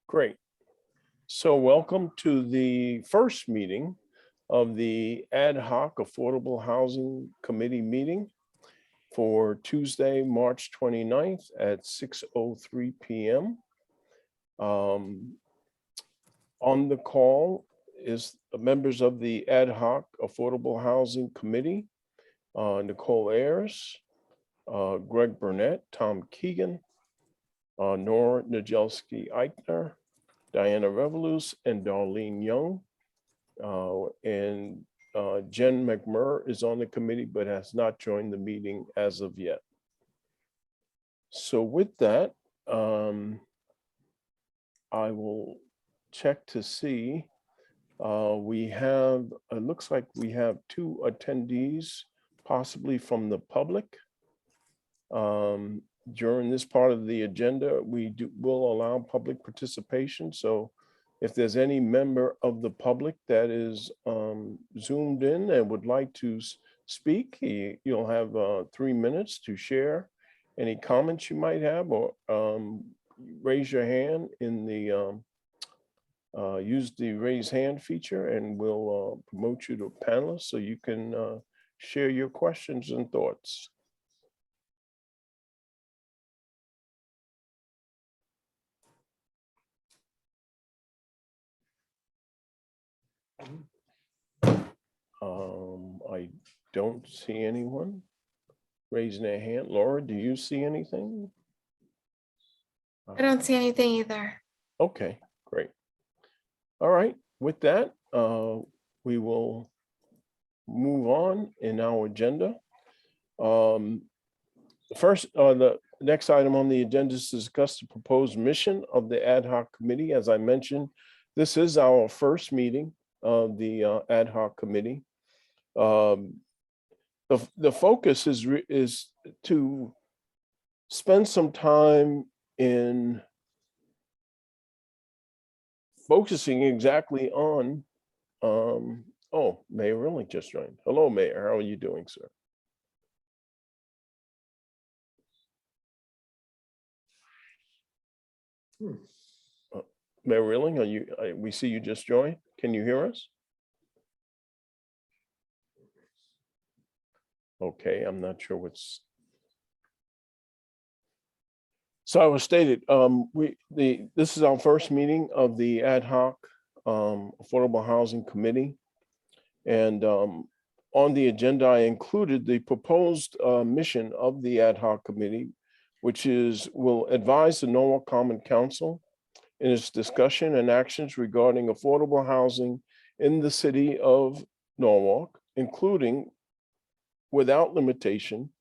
Great. So welcome to the first meeting of the Ad Hoc Affordable Housing Committee meeting for Tuesday, March 29th at 6:03 p.m. On the call is members of the Ad Hoc Affordable Housing Committee, Nicole Ayers, Greg Burnett, Tom Keegan, Nora Najelski-Eichner, Diana Revolus, and Darlene Young. Jen McMurr is on the committee but has not joined the meeting as of yet. So with that, I will check to see. It looks like we have 2 attendees, possibly from the public. During this part of the agenda, will allow public participation. So if there's any member of the public that is zoomed in and would like to speak, you'll have 3 minutes to share any comments you might have, or raise your hand in the use the raise hand feature, and we'll promote you to panelist so you can share your questions and thoughts. I don't see anyone raising their hand. Laura, do you see anything? I don't see anything either. Okay, great. All right, with that, we will move on in our agenda. The next item on the agenda is to discuss the proposed mission of the Ad Hoc Committee. As I mentioned, this is our first meeting of the Ad Hoc Committee. The focus is to spend some time in focusing exactly on, oh, Mayor Rilling just joined. Hello, Mayor, how are you doing, sir? Mayor Rilling, we see you just joined. Can you hear us? Okay, I'm not sure what's. So I was stated, this is our first meeting of the Ad Hoc Affordable Housing Committee. And on the agenda, I included the proposed mission of the Ad Hoc Committee, which will advise the Norwalk Common Council in its discussion and actions regarding affordable housing in the city of Norwalk, including without limitation,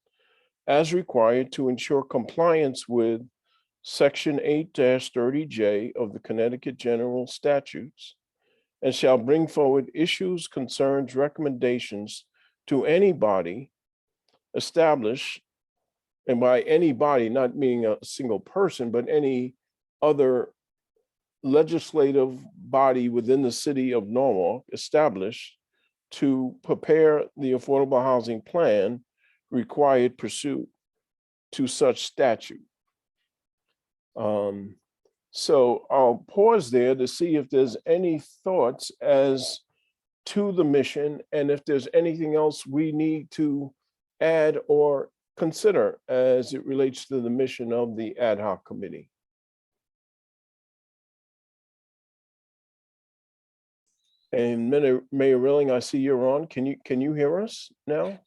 as required to ensure compliance with Section 8-30J of the Connecticut General Statutes, and shall bring forward issues, concerns, recommendations to any body established, and by any body, not meaning a single person, but any other legislative body within the city of Norwalk established to prepare the affordable housing plan required pursuant to such statute. So I'll pause there to see if there's any thoughts as to the mission, and if there's anything else we need to add or consider as it relates to the mission of the Ad Hoc Committee. And Mayor Rilling, I see you're on. Can you hear us now?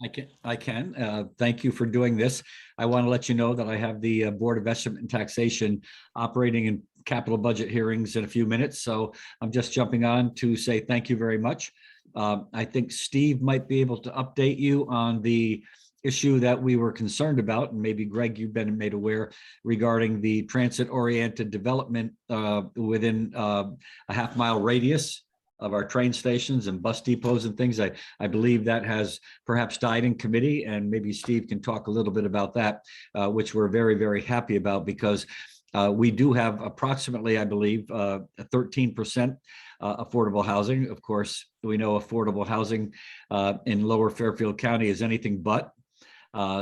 I can. Thank you for doing this. I want to let you know that I have the Board of Estimate and Taxation operating in capital budget hearings in a few minutes. So I'm just jumping on to say thank you very much. I think Steve might be able to update you on the issue that we were concerned about, and maybe Greg, you've been made aware regarding the transit-oriented development within a half-mile radius of our train stations and bus depots and things. I believe that has perhaps died in committee, and maybe Steve can talk a little bit about that, which we're very, very happy about, because we do have approximately, I believe, 13% affordable housing. Of course, we know affordable housing in Lower Fairfield County is anything but.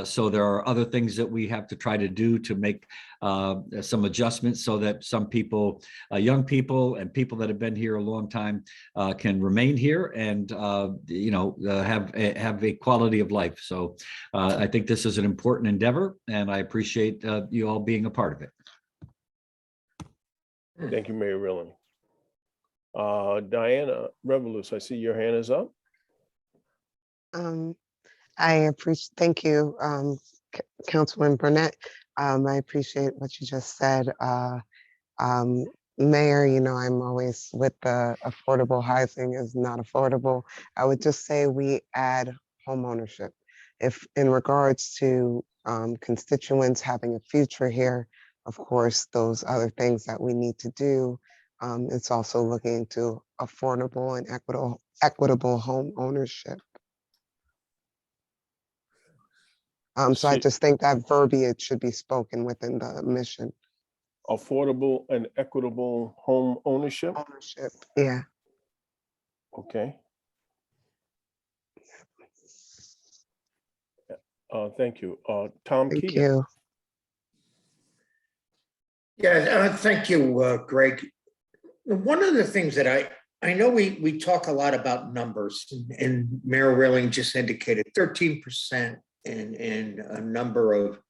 So there are other things that we have to try to do to make some adjustments so that some people, young people and people that have been here a long time can remain here and, have a quality of life. So I think this is an important endeavor and I appreciate you all being a part of it. Thank you, Mayor Rilling. Diana Revolus, I see your hand is up. I appreciate, thank you, Councilman Burnett. I appreciate what you just said. Mayor, I'm always with the affordable housing is not affordable. I would just say we add home ownership. If in regards to constituents having a future here, of course, those other things that we need to do, it's also looking into affordable and equitable home ownership. So I just think that verbiage should be spoken within the mission. Affordable and equitable home ownership. Ownership, yeah. Okay. Thank you. Tom Thank Keating. you. Yeah, thank you, Greg. One of the things that I know we talk a lot about numbers, and Mayor Rilling just indicated 13% in a number of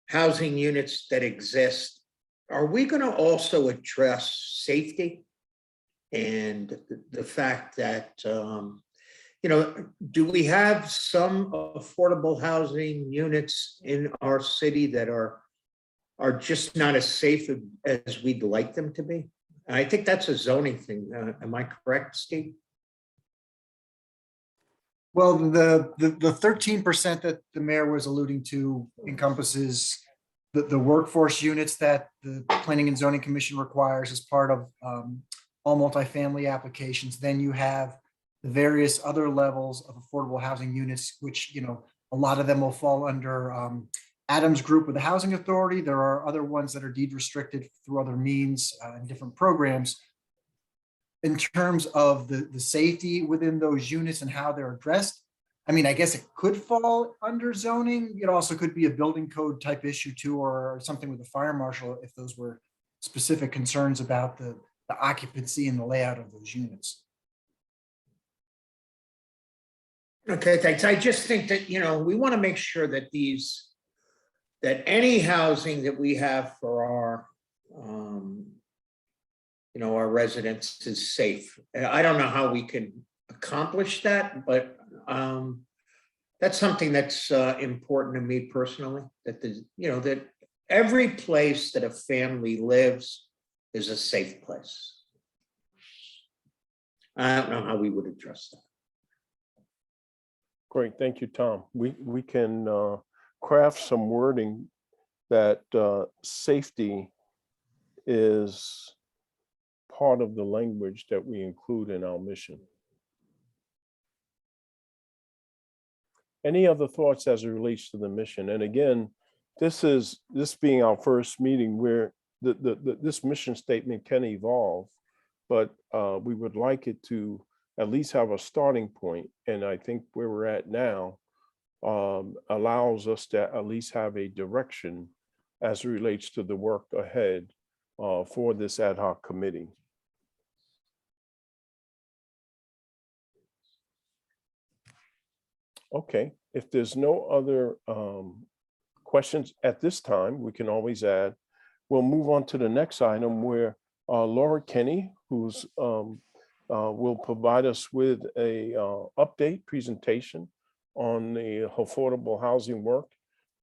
housing units that exist. Are we going to also address safety and the fact that, do we have some affordable housing units in our city that are just not as safe as we'd like them to be? I think that's a zoning thing. Am I correct, Steve? Well, the 13% that the mayor was alluding to encompasses the workforce units that the Planning and Zoning Commission requires as part of all multifamily applications. Then you have the various other levels of affordable housing units, which, a lot of them will fall under Adams Group with the Housing Authority. There are other ones that are deed restricted through other means and different programs. In terms of the safety within those units and how they're addressed, I guess it could fall under zoning. It also could be a building code type issue too, or something with the fire marshal if those were specific concerns about the occupancy and the layout of those units. Okay, thanks. I just think that, we want to make sure that that any housing that we have for our residents is safe. I don't know how we can accomplish that, but that's something that's important to me personally, that that every place that a family lives is a safe place. I don't know how we would address that. Great, thank you, Tom. We can craft some wording that safety is part of the language that we include in our mission. Any other thoughts as it relates to the mission? And again, this being our first meeting where this mission statement can evolve, but we would like it to at least have a starting point. And I think where we're at now allows us to at least have a direction as it relates to the work ahead for this ad hoc committee. Okay, if there's no other questions at this time, we can always add. We'll move on to the next item where Laura Kenny, who's will provide us with a update presentation on the affordable housing work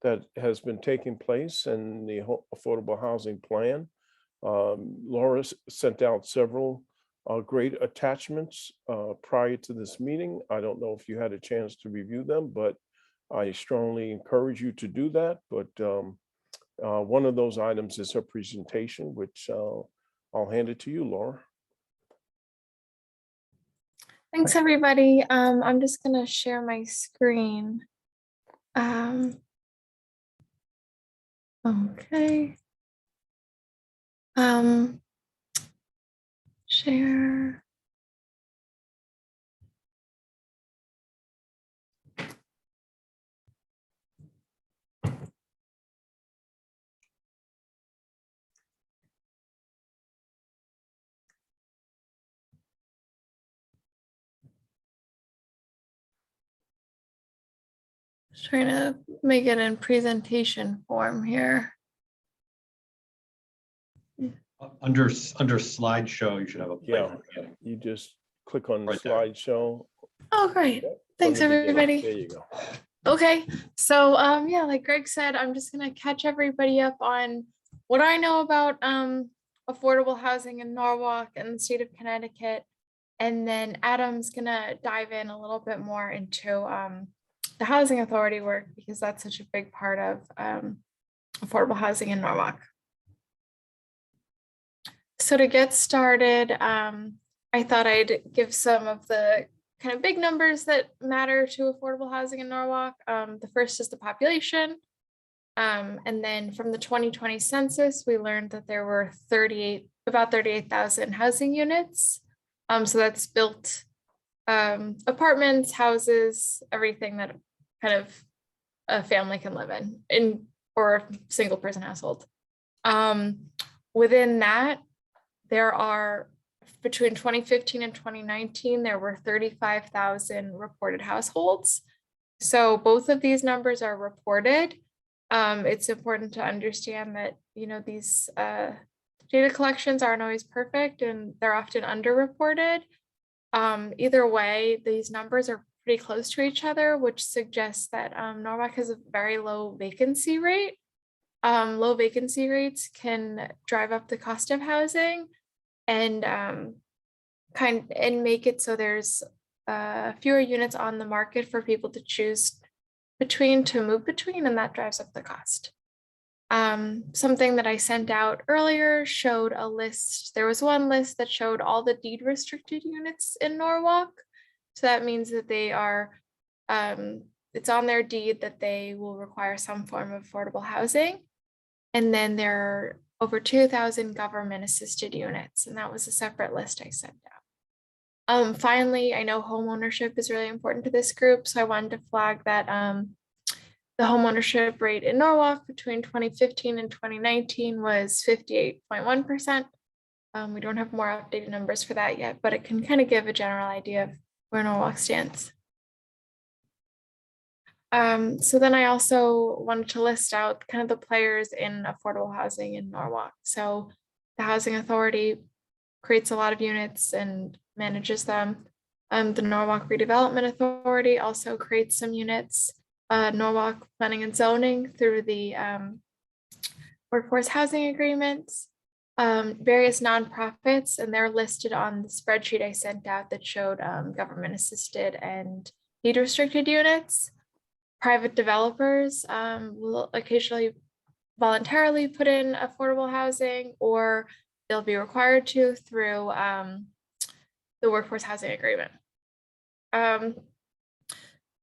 that has been taking place and the affordable housing plan. Laura sent out several great attachments prior to this meeting. I don't know if you had a chance to review them, but I strongly encourage you to do that. But one of those items is her presentation, which I'll hand it to you, Laura. Thanks, everybody. I'm just gonna share my screen. Okay. Share. Just trying to make it in presentation form here. Under slideshow, you should have a. play Yeah. from the beginning. You just click on the Right there. slideshow. Oh, great. from Thanks, the beginning. everybody. There you go. Okay, so yeah, like Greg said, I'm just gonna catch everybody up on what I know about affordable housing in Norwalk and the state of Connecticut. And then Adam's gonna dive in a little bit more into the housing authority work because that's such a big part of affordable housing in Norwalk. So to get started, I thought I'd give some of the kind of big numbers that matter to affordable housing in Norwalk. The first is the population. And then from the 2020 census, we learned that there were about 38,000 housing units. So that's built apartments, houses, everything that kind of a family can live in or a single person household. Within that, there are between 2015 and 2019, there were 35,000 reported households. So both of these numbers are reported. It's important to understand that, you know, these data collections aren't always perfect and they're often underreported. Either way, these numbers are pretty close to each other, which suggests that Norwalk has a very low vacancy rate. Low vacancy rates can drive up the cost of housing and make it so there's fewer units on the market for people to choose to move between, and that drives up the cost. Something that I sent out earlier showed a list. There was one list that showed all the deed restricted units in Norwalk. So that means that they are, it's on their deed that they will require some form of affordable housing. And then there are over 2,000 government assisted units, and that was a separate list I sent out. Finally, I know home ownership is really important to this group, so I wanted to flag that the home ownership rate in Norwalk between 2015 and 2019 was 58.1%. We don't have more updated numbers for that yet, but it can kind of give a general idea of where Norwalk stands. So then I also wanted to list out kind of the players in affordable housing in Norwalk. So the Housing Authority creates a lot of units and manages them. The Norwalk Redevelopment Authority also creates some units. Norwalk Planning and Zoning through the workforce housing agreements, various nonprofits, and they're listed on the spreadsheet I sent out that showed government assisted and deed restricted units. Private developers will occasionally voluntarily put in affordable housing, or they'll be required to through the workforce housing agreement.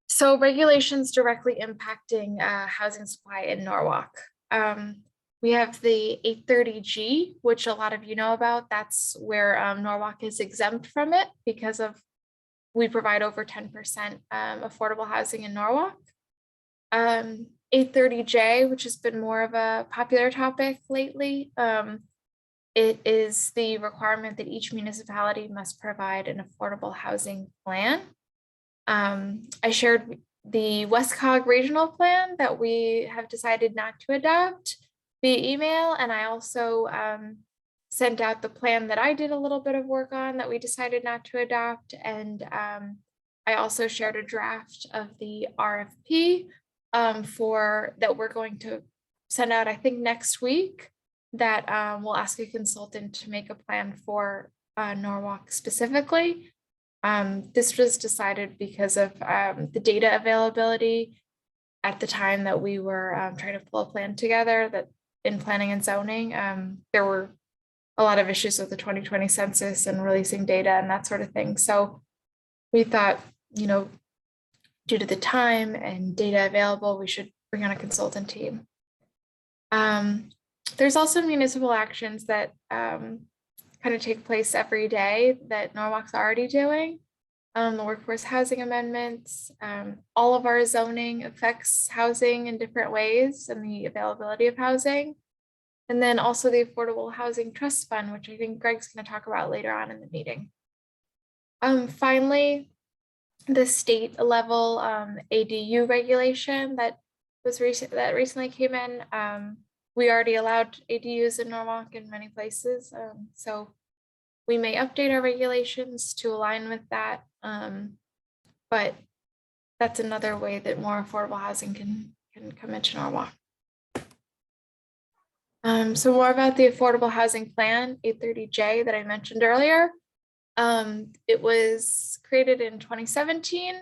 So regulations directly impacting housing supply in Norwalk. We have the 830G, which a lot of you know about. That's where Norwalk is exempt from it because we provide over 10% affordable housing in Norwalk. 830J, which has been more of a popular topic lately. It is the requirement that each municipality must provide an affordable housing plan. I shared the WestCog regional plan that we have decided not to adopt via email, and I also sent out the plan that I did a little bit of work on that we decided not to adopt, and I also shared a draft of the RFP that we're going to send out, I think, next week, that we'll ask a consultant to make a plan for Norwalk specifically. This was decided because of the data availability at the time that we were trying to pull a plan together, that in planning and zoning, there were a lot of issues with the 2020 census and releasing data and that sort of thing. So we thought, you know, due to the time and data available, we should bring on a consultant team. There's also municipal actions that kind of take place every day that Norwalk's already doing. The workforce housing amendments, all of our zoning affects housing in different ways and the availability of housing. And then also the Affordable Housing Trust Fund, which I think Greg's going to talk about later on in the meeting. Finally, the state level ADU regulation that recently came in. We already allowed ADUs in Norwalk in many places, so we may update our regulations to align with that. But that's another way that more affordable housing can come into Norwalk. So more about the Affordable Housing Plan 830J that I mentioned earlier. It was created in 2017.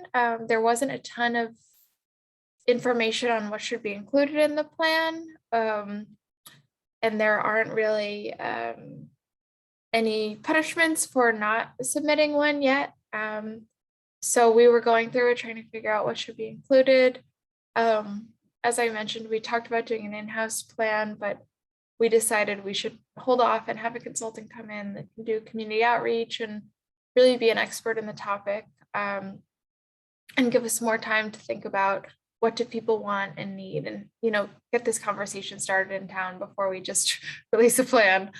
There wasn't a ton of information on what should be included in the plan. And there aren't really any punishments for not submitting one yet. So we were going through it, trying to figure out what should be included. As I mentioned, we talked about doing an in-house plan, but we decided we should hold off and have a consultant come in that can do community outreach and really be an expert in the topic, and give us more time to think about what do people want and need, and get this conversation started in town before we just release a plan.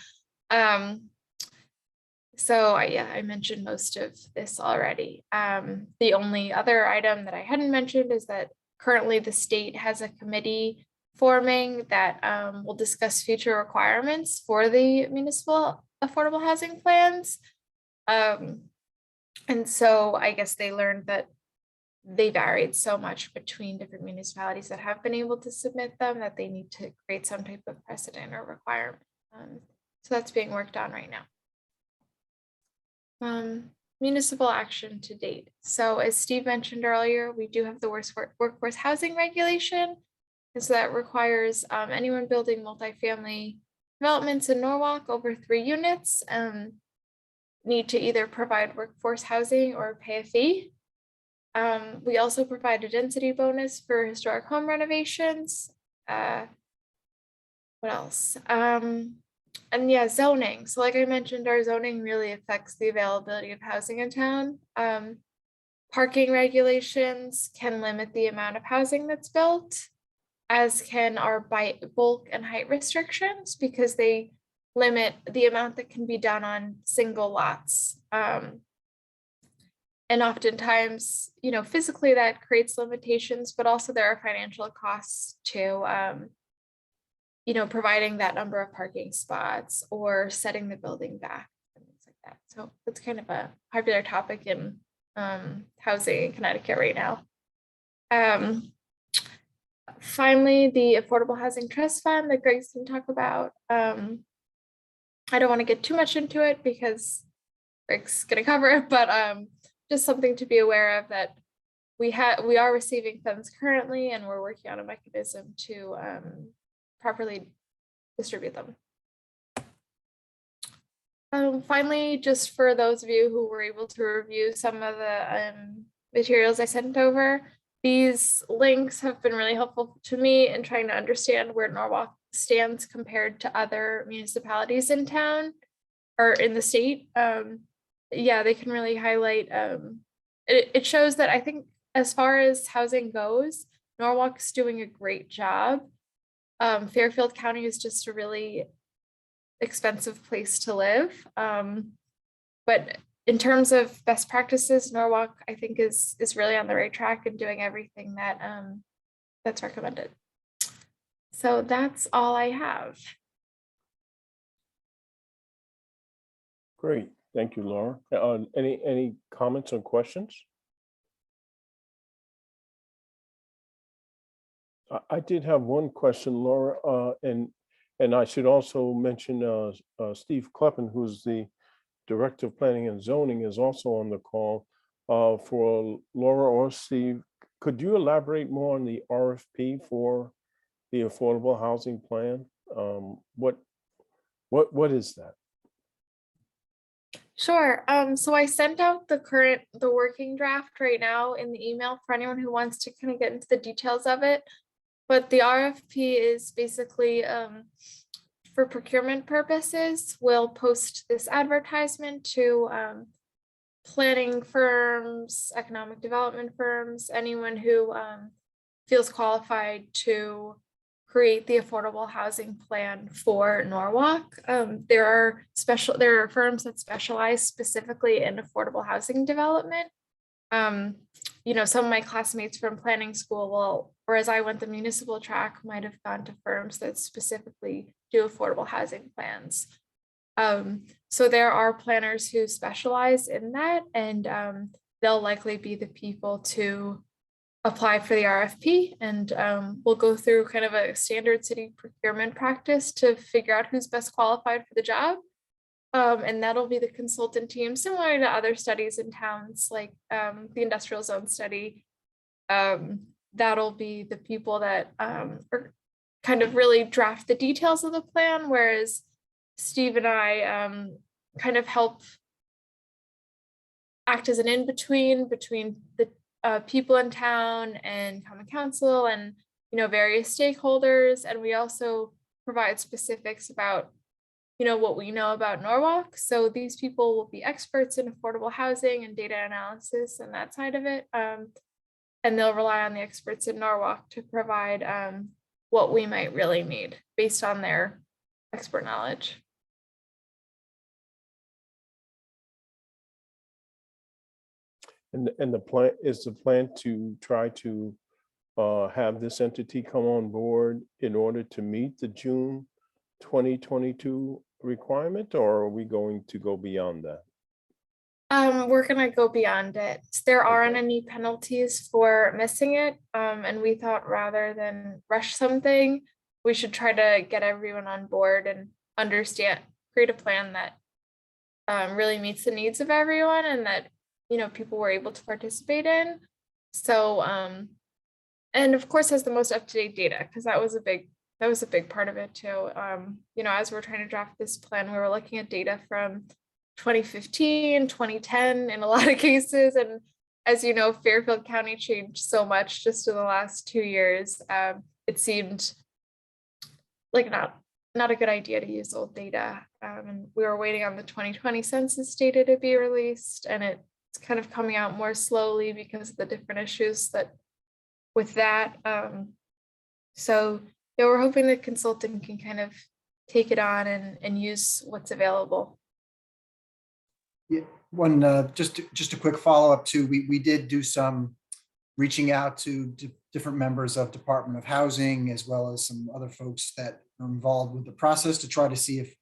So I mentioned most of this already. The only other item that I hadn't mentioned is that currently the state has a committee forming that will discuss future requirements for the municipal affordable housing plans. And so I guess they learned that they varied so much between different municipalities that have been able to submit them that they need to create some type of precedent or requirement. So that's being worked on right now. Municipal action to date. So as Steve mentioned earlier, we do have the workforce housing regulation. And so that requires anyone building multifamily developments in Norwalk over 3 units need to either provide workforce housing or pay a fee. We also provide a density bonus for historic home renovations. What else? And yeah, zoning. So like I mentioned, our zoning really affects the availability of housing in town. Parking regulations can limit the amount of housing that's built, as can our bulk and height restrictions, because they limit the amount that can be done on single lots. And oftentimes, physically that creates limitations, but also there are financial costs to, providing that number of parking spots or setting the building back and things like that. So it's kind of a popular topic in housing in Connecticut right now. Finally, the Affordable Housing Trust Fund that Greg's going to talk about. I don't want to get too much into it because Greg's going to cover it, but just something to be aware of, that we are receiving funds currently, and we're working on a mechanism to properly distribute them. Finally, just for those of you who were able to review some of the materials I sent over, these links have been really helpful to me in trying to understand where Norwalk stands compared to other municipalities in town or in the state. Yeah, they can really highlight, it shows that I think as far as housing goes, Norwalk's doing a great job. Fairfield County is just a really expensive place to live. But in terms of best practices, Norwalk, I think, is really on the right track and doing everything that that's recommended. So that's all I have. Great, thank you, Laura. Any comments or questions? I did have one question, Laura, and I should also mention Steve Kleppen, who's the Director of Planning and Zoning, is also on the call. For Laura or Steve, could you elaborate more on the RFP for the Affordable Housing Plan? What is that? Sure. So I sent out the working draft right now in the email for anyone who wants to kind of get into the details of it. But the RFP is basically for procurement purposes. We'll post this advertisement to planning firms, economic development firms, anyone who feels qualified to create the affordable housing plan for Norwalk. There are firms that specialize specifically in affordable housing development. You know, some of my classmates from planning school, well, whereas I went the municipal track, might have gone to firms that specifically do affordable housing plans. So there are planners who specialize in that, and they'll likely be the people to apply for the RFP, and we'll go through kind of a standard city procurement practice to figure out who's best qualified for the job. And that'll be the consultant team, similar to other studies in towns like the industrial zone study. That'll be the people that are kind of really draft the details of the plan, whereas Steve and I kind of help act as an in-between between the people in town and common council and, you know, various stakeholders. And we also provide specifics about, you know, what we know about Norwalk. So these people will be experts in affordable housing and data analysis and that side of it. And they'll rely on the experts in Norwalk to provide what we might really need based on their expert knowledge. And the plan is the plan to try to have this entity come on board in order to meet the June 2022 requirement, or are we going to go beyond that? We're gonna go beyond it. There aren't Okay. any penalties for missing it. And we thought rather than rush something, we should try to get everyone on board and understand, create a plan that really meets the needs of everyone and that, you know, people were able to participate in. So, and of course has the most up-to-date data, because that was a big part of it too. You know, as we're trying to draft this plan, we were looking at data from 2015, 2010 in a lot of cases. And as you know, Fairfield County changed so much just in the last 2 years. It seemed like not a good idea to use old data. And we were waiting on the 2020 census data to be released, and it's kind of coming out more slowly because of the different issues that with that. So yeah, we're hoping the consultant can kind of take it on and use what's available. Yeah, just a quick follow-up too. We did do some reaching out to different members of Department of Housing, as well as some other folks that are involved with the process to try to see if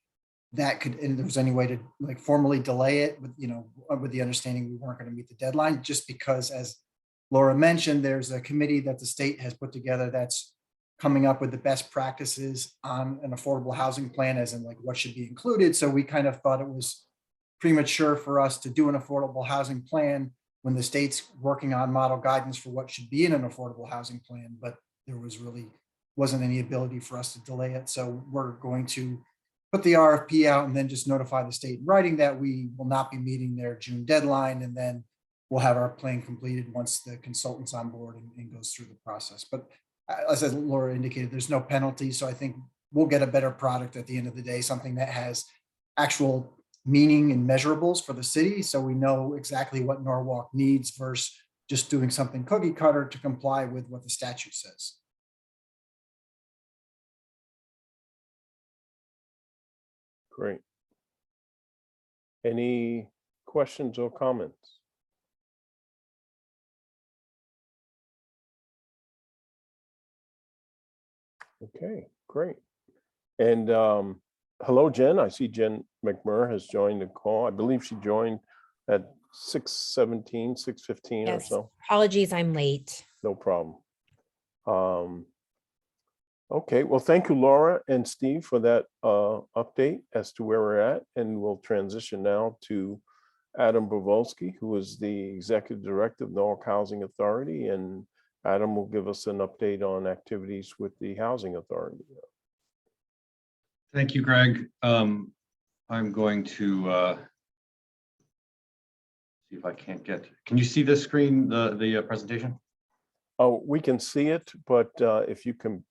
that could, and there was any way to like formally delay it with, you know, with the understanding we weren't going to meet the deadline, just because, as Laura mentioned, there's a committee that the state has put together that's coming up with the best practices on an affordable housing plan, as in like what should be included. So we kind of thought it was premature for us to do an affordable housing plan when the state's working on model guidance for what should be in an affordable housing plan, but there wasn't any ability for us to delay it. So we're going to put the RFP out and then just notify the state in writing that we will not be meeting their June deadline, and then we'll have our plan completed once the consultant's on board and goes through the process. But as Laura indicated, there's no penalty. So I think we'll get a better product at the end of the day, something that has actual meaning and measurables for the city. So we know exactly what Norwalk needs versus just doing something cookie cutter to comply with what the statute says. Great. Any questions or comments? Okay, great. And hello, Jen. I see Jen McMurray has joined the call. I believe she joined at 6:17, 6:15 or Yes, so. apologies, I'm late. No problem. Okay, well, thank you, Laura and Steve, for that update as to where we're at. And we'll transition now to Adam Bovolsky, who is the Executive Director of Norwalk Housing Authority. And Adam will give us an update on activities with the Housing Authority. Thank you, Greg. I'm going to see if I can't can you see this screen, the presentation? Oh, we can see it, but if you can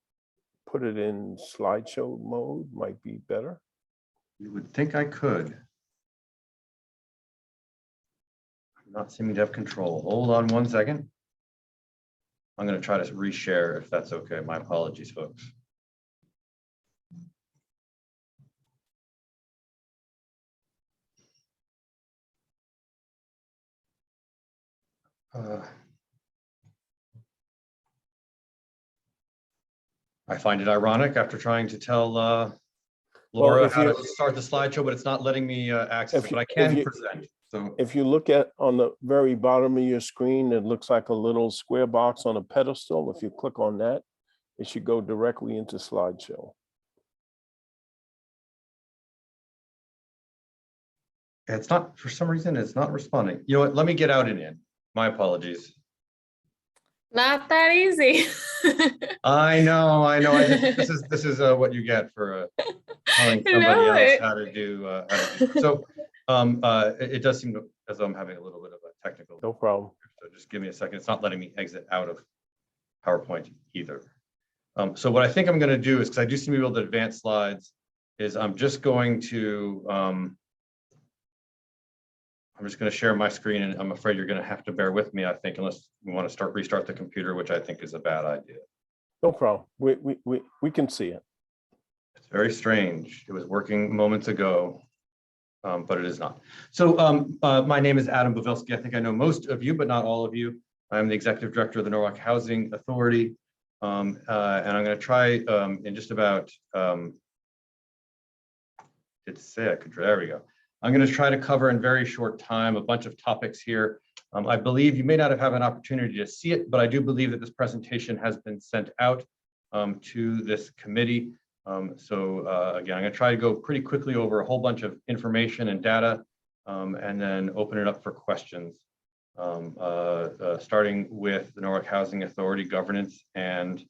put it in slideshow mode, might be better. You would think I could. I'm not seeming to have control. Hold on one second. I'm going to try to reshare if that's okay. My apologies, folks. I find it ironic after trying to tell Laura if how you- to start the slideshow, but it's not letting me access If it, you- but I if can you- present. So If you look at on the very bottom of your screen, it looks like a little square box on a pedestal. If you click on that, it should go directly into slideshow. it's not, for some reason, it's not responding. You know what? Let me get out and in. My apologies. Not that easy. I know. This is what you get for telling somebody No, else how to do. So it does seem as though I'm having a little bit of a technical. No problem. So just give me a second. It's not letting me exit out of PowerPoint either. So what I think I'm going to do is, because I do seem to be able to advance slides, is I'm just going to share my screen, and I'm afraid you're going to have to bear with me, I think, unless we want to restart the computer, which I think is a bad idea. No problem. We can see it. It's very strange. It was working moments ago, but it is not. So my name is Adam Bovelski. I think I know most of you, but not all of you. I'm the Executive Director of the Norwalk Housing Authority. And I'm going to try in just about, there we go. I'm going to try to cover in very short time a bunch of topics here. I believe you may not have had an opportunity to see it, but I do believe that this presentation has been sent out to this committee. Again, I'm going to try to go pretty quickly over a whole bunch of information and data, and then open it up for questions, starting with the Norwalk Housing Authority governance and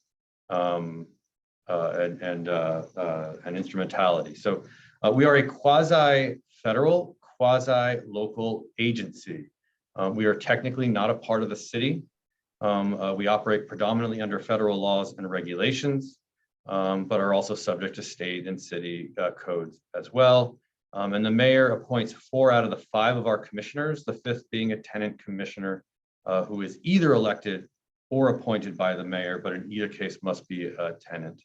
instrumentality. So we are a quasi-federal, quasi-local agency. We are technically not a part of the city. We operate predominantly under federal laws and regulations, but are also subject to state and city codes as well. And the mayor appoints 4 out of the 5 of our commissioners, the 5th being a tenant commissioner who is either elected or appointed by the mayor, but in either case must be a tenant.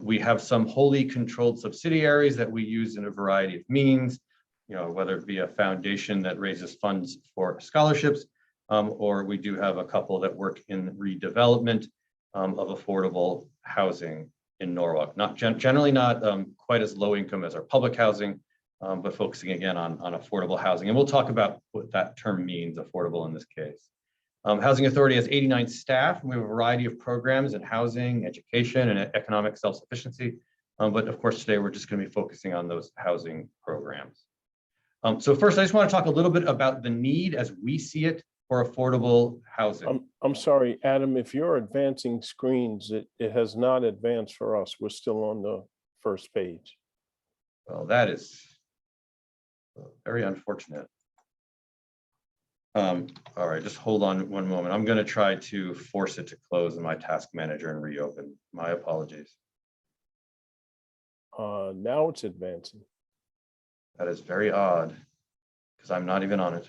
We have some wholly controlled subsidiaries that we use in a variety of means, whether it be a foundation that raises funds for scholarships, or we do have a couple that work in redevelopment of affordable housing in Norwalk. Generally not quite as low income as our public housing, but focusing again on affordable housing. And we'll talk about what that term means, affordable in this case. Housing Authority has 89 staff, and we have a variety of programs in housing, education, and economic self-sufficiency. But of course, today we're just going to be focusing on those housing programs. So first, I just want to talk a little bit about the need as we see it for affordable housing. I'm sorry, Adam, if you're advancing screens, it has not advanced for us. We're still on the first page. Well, that is very unfortunate. All right, just hold on one moment. I'm going to try to force it to close in my task manager and reopen. My apologies. Now it's advancing. That is very odd because I'm not even on it.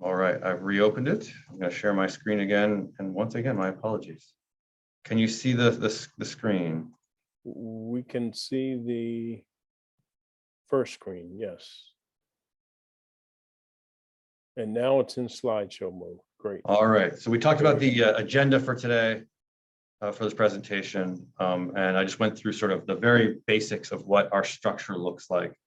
All right, I've reopened it. I'm going to share my screen again. And once again, my apologies. Can you see the screen? We can see the first screen, yes. And now it's in slideshow mode. Great. All right, so we talked about the agenda for today for this presentation. And I just went through sort of the very basics of what our structure looks like.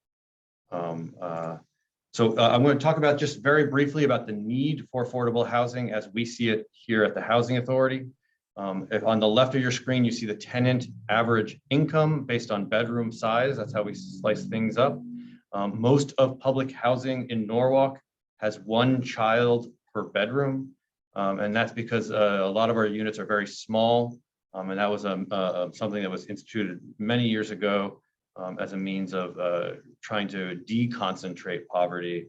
So I'm going to talk about just very briefly about the need for affordable housing as we see it here at the Housing Authority. If on the left of your screen, you see the tenant average income based on bedroom size. That's how we slice things up. Most of public housing in Norwalk has 1 child per bedroom. And that's because a lot of our units are very small. And that was something that was instituted many years ago as a means of trying to deconcentrate poverty,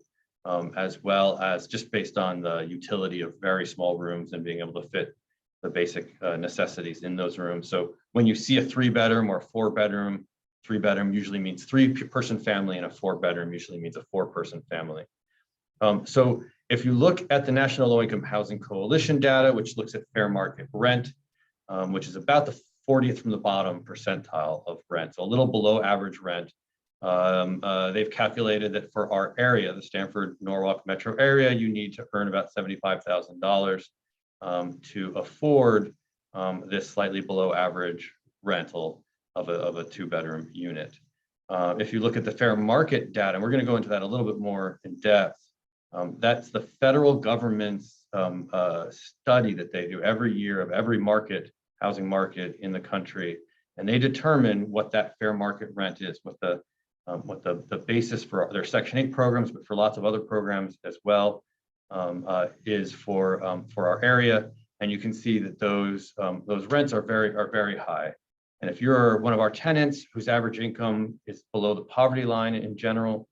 as well as just based on the utility of very small rooms and being able to fit the basic necessities in those rooms. So when you see a 3-bedroom or 4-bedroom, 3-bedroom usually means 3-person family, and a 4-bedroom usually means a 4-person family. So If you look at the National Low Income Housing Coalition data, which looks at fair market rent, which is about the 40th from the bottom percentile of rent, so a little below average rent. They've calculated that for our area, the Stamford Norwalk metro area, you need to earn about $75,000 to afford this slightly below average rental of a 2-bedroom unit. If you look at the fair market data, and we're going to go into that a little bit more in depth, that's the federal government's study that they do every year of every housing market in the country, and they determine what that fair market rent is, what the basis for their Section 8 programs, but for lots of other programs as well, is for our area. And you can see that those rents are very high. And if you're one of our tenants whose average income is below the poverty line in general,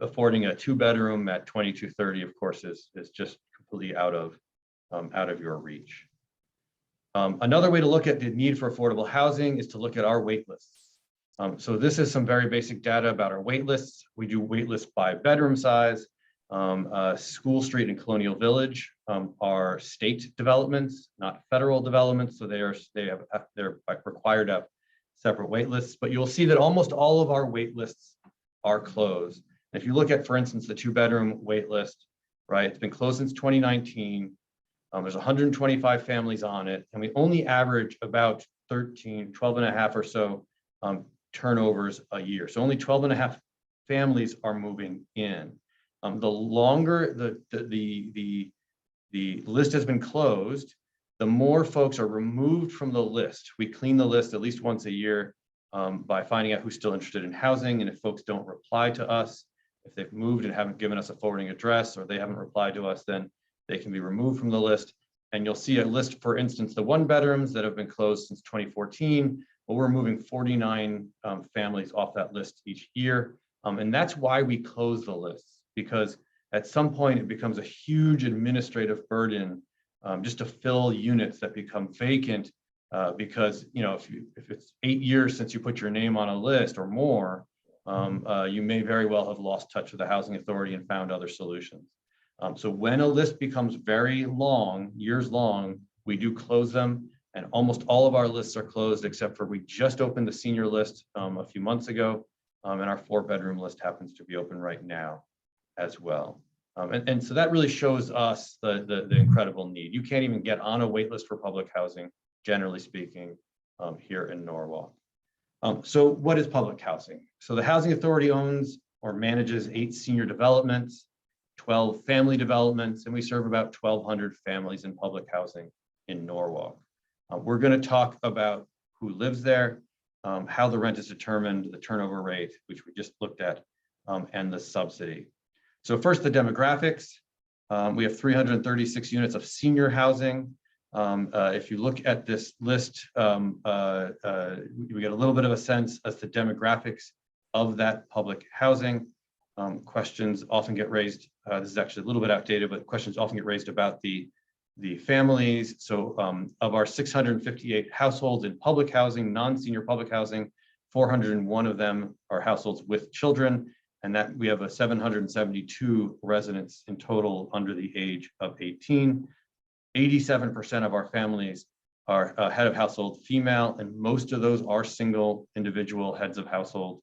affording a 2-bedroom at $2,230, of course, is just completely out of your reach. Another way to look at the need for affordable housing is to look at our wait lists. So this is some very basic data about our wait lists. We do wait lists by bedroom size. School Street and Colonial Village are state developments, not federal developments. So they're required to have separate wait lists. But you'll see that almost all of our wait lists are closed. And if you look at, for instance, the 2-bedroom wait list, right, it's been closed since 2019. There's 125 families on it, and we only average about 12 and a half or so turnovers a year. So only 12 and a half families are moving in. The longer the list has been closed, the more folks are removed from the list. We clean the list at least once a year by finding out who's still interested in housing. And if folks don't reply to us, if they've moved and haven't given us a forwarding address, or they haven't replied to us, then they can be removed from the list. And you'll see a list, for instance, the 1-bedrooms that have been closed since 2014. Well, we're moving 49 families off that list each year. And that's why we close the lists, because at some point it becomes a huge administrative burden just to fill units that become vacant because, you know, if it's 8 years since you put your name on a list or more, you may very well have lost touch with the housing authority and found other solutions. So when a list becomes very long, years long, we do close them, and almost all of our lists are closed except for we just opened the senior list a few months ago, and our 4-bedroom list happens to be open right now as well. And so that really shows us the incredible need. You can't even get on a wait list for public housing, generally speaking, here in Norwalk. So what is public housing? So the Housing Authority owns or manages 8 senior developments, 12 family developments, and we serve about 1,200 families in public housing in Norwalk. We're going to talk about who lives there, how the rent is determined, the turnover rate, which we just looked at, and the subsidy. So first, the demographics. We have 336 units of senior housing. If you look at this list, we get a little bit of a sense as to demographics of that public housing. Questions often get raised. This is actually a little bit outdated, but questions often get raised about the families. So of our 658 households in public housing, non-senior public housing, 401 of them are households with children, and that we have 772 residents in total under the age of 18. 87% of our families are head of household female, and most of those are single individual heads of household.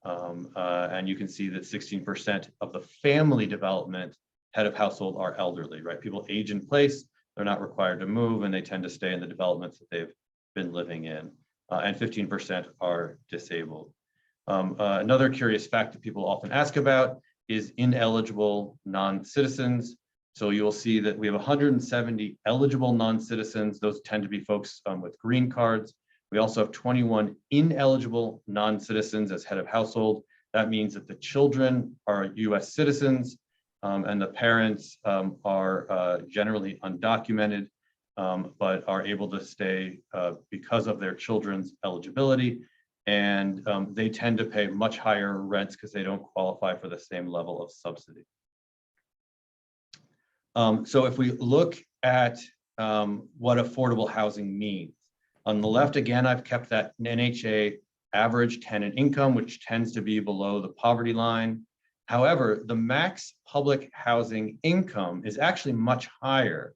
And you can see that 16% of the family development head of household are elderly, right? People age in place, they're not required to move, and they tend to stay in the developments that they've been living in. And 15% are disabled. Another curious fact that people often ask about is ineligible non-citizens. So you'll see that we have 170 eligible non-citizens. Those tend to be folks with green cards. We also have 21 ineligible non-citizens as head of household. That means that the children are US citizens and the parents are generally undocumented, but are able to stay because of their children's eligibility. And they tend to pay much higher rents because they don't qualify for the same level of subsidy. So if we look at what affordable housing means, on the left, again, I've kept that NHA average tenant income, which tends to be below the poverty line. However, the max public housing income is actually much higher.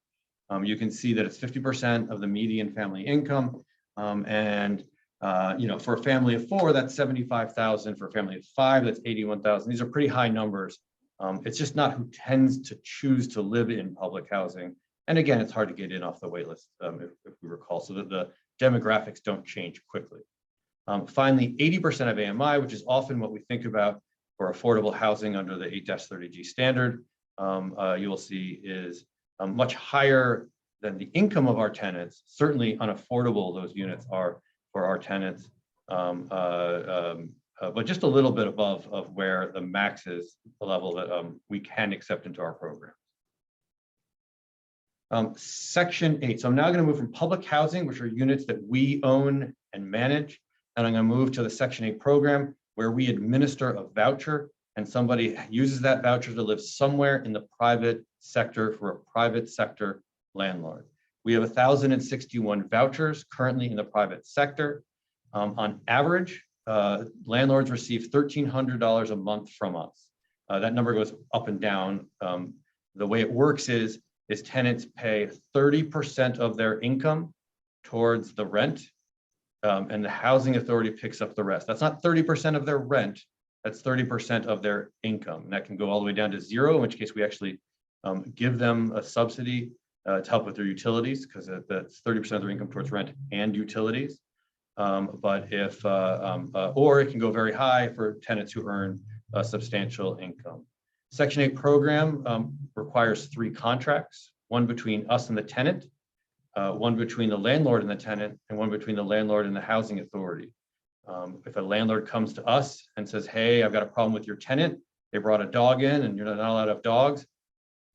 You can see that it's 50% of the median family income. For a family of 4, that's 75,000. For a family of 5, that's 81,000. These are pretty high numbers. It's just not who tends to choose to live in public housing. And again, it's hard to get in off the wait list, if we recall, so that the demographics don't change quickly. Finally, 80% of AMI, which is often what we think about for affordable housing under the 8-30G standard, you will see is much higher than the income of our tenants. Certainly unaffordable those units are for our tenants, but just a little bit above of where the max is, the level that we can accept into our program. Section 8. So I'm now going to move from public housing, which are units that we own and manage, and I'm going to move to the Section 8 program, where we administer a voucher and somebody uses that voucher to live somewhere in the private sector for a private sector landlord. We have 1,061 vouchers currently in the private sector. On average, landlords receive $1,300 a month from us. That number goes up and down. The way it works is tenants pay 30% of their income towards the rent, and the housing authority picks up the rest. That's not 30% of their rent, that's 30% of their income. And that can go all the way down to 0, in which case we actually give them a subsidy to help with their utilities, because that's 30% of their income towards rent and utilities. Or it can go very high for tenants who earn a substantial income. Section 8 program requires 3 contracts, one between us and the tenant, one between the landlord and the tenant, and one between the landlord and the housing authority. If a landlord comes to us and says, hey, I've got a problem with your tenant, they brought a dog in and you're not allowed to have dogs,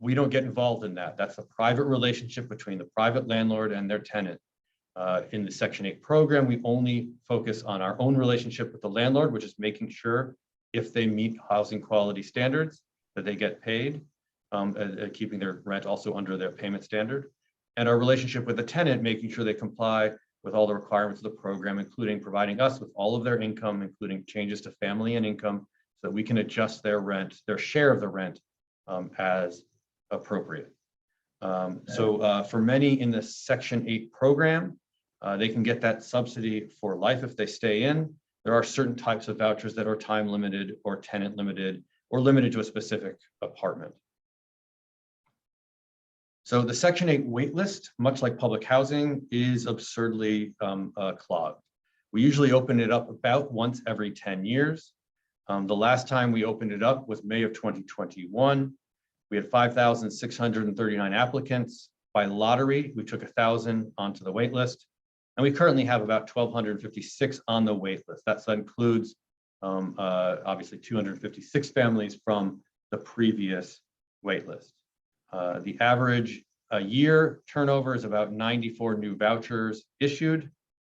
we don't get involved in that. That's a private relationship between the private landlord and their tenant. In the Section 8 program, we only focus on our own relationship with the landlord, which is making sure if they meet housing quality standards that they get paid, keeping their rent also under their payment standard. And our relationship with the tenant, making sure they comply with all the requirements of the program, including providing us with all of their income, including changes to family and income, so that we can adjust their rent, their share of the rent, as appropriate. For many in the Section 8 program, they can get that subsidy for life if they stay in. There are certain types of vouchers that are time limited or tenant limited or limited to a specific apartment. So the Section 8 waitlist, much like public housing, is absurdly clogged. We usually open it up about once every 10 years. The last time we opened it up was May of 2021. We had 5,639 applicants. By lottery, we took 1,000 onto the wait list, and we currently have about 1,256 on the wait list. That includes obviously 256 families from the previous wait list. The average year turnover is about 94 new vouchers issued.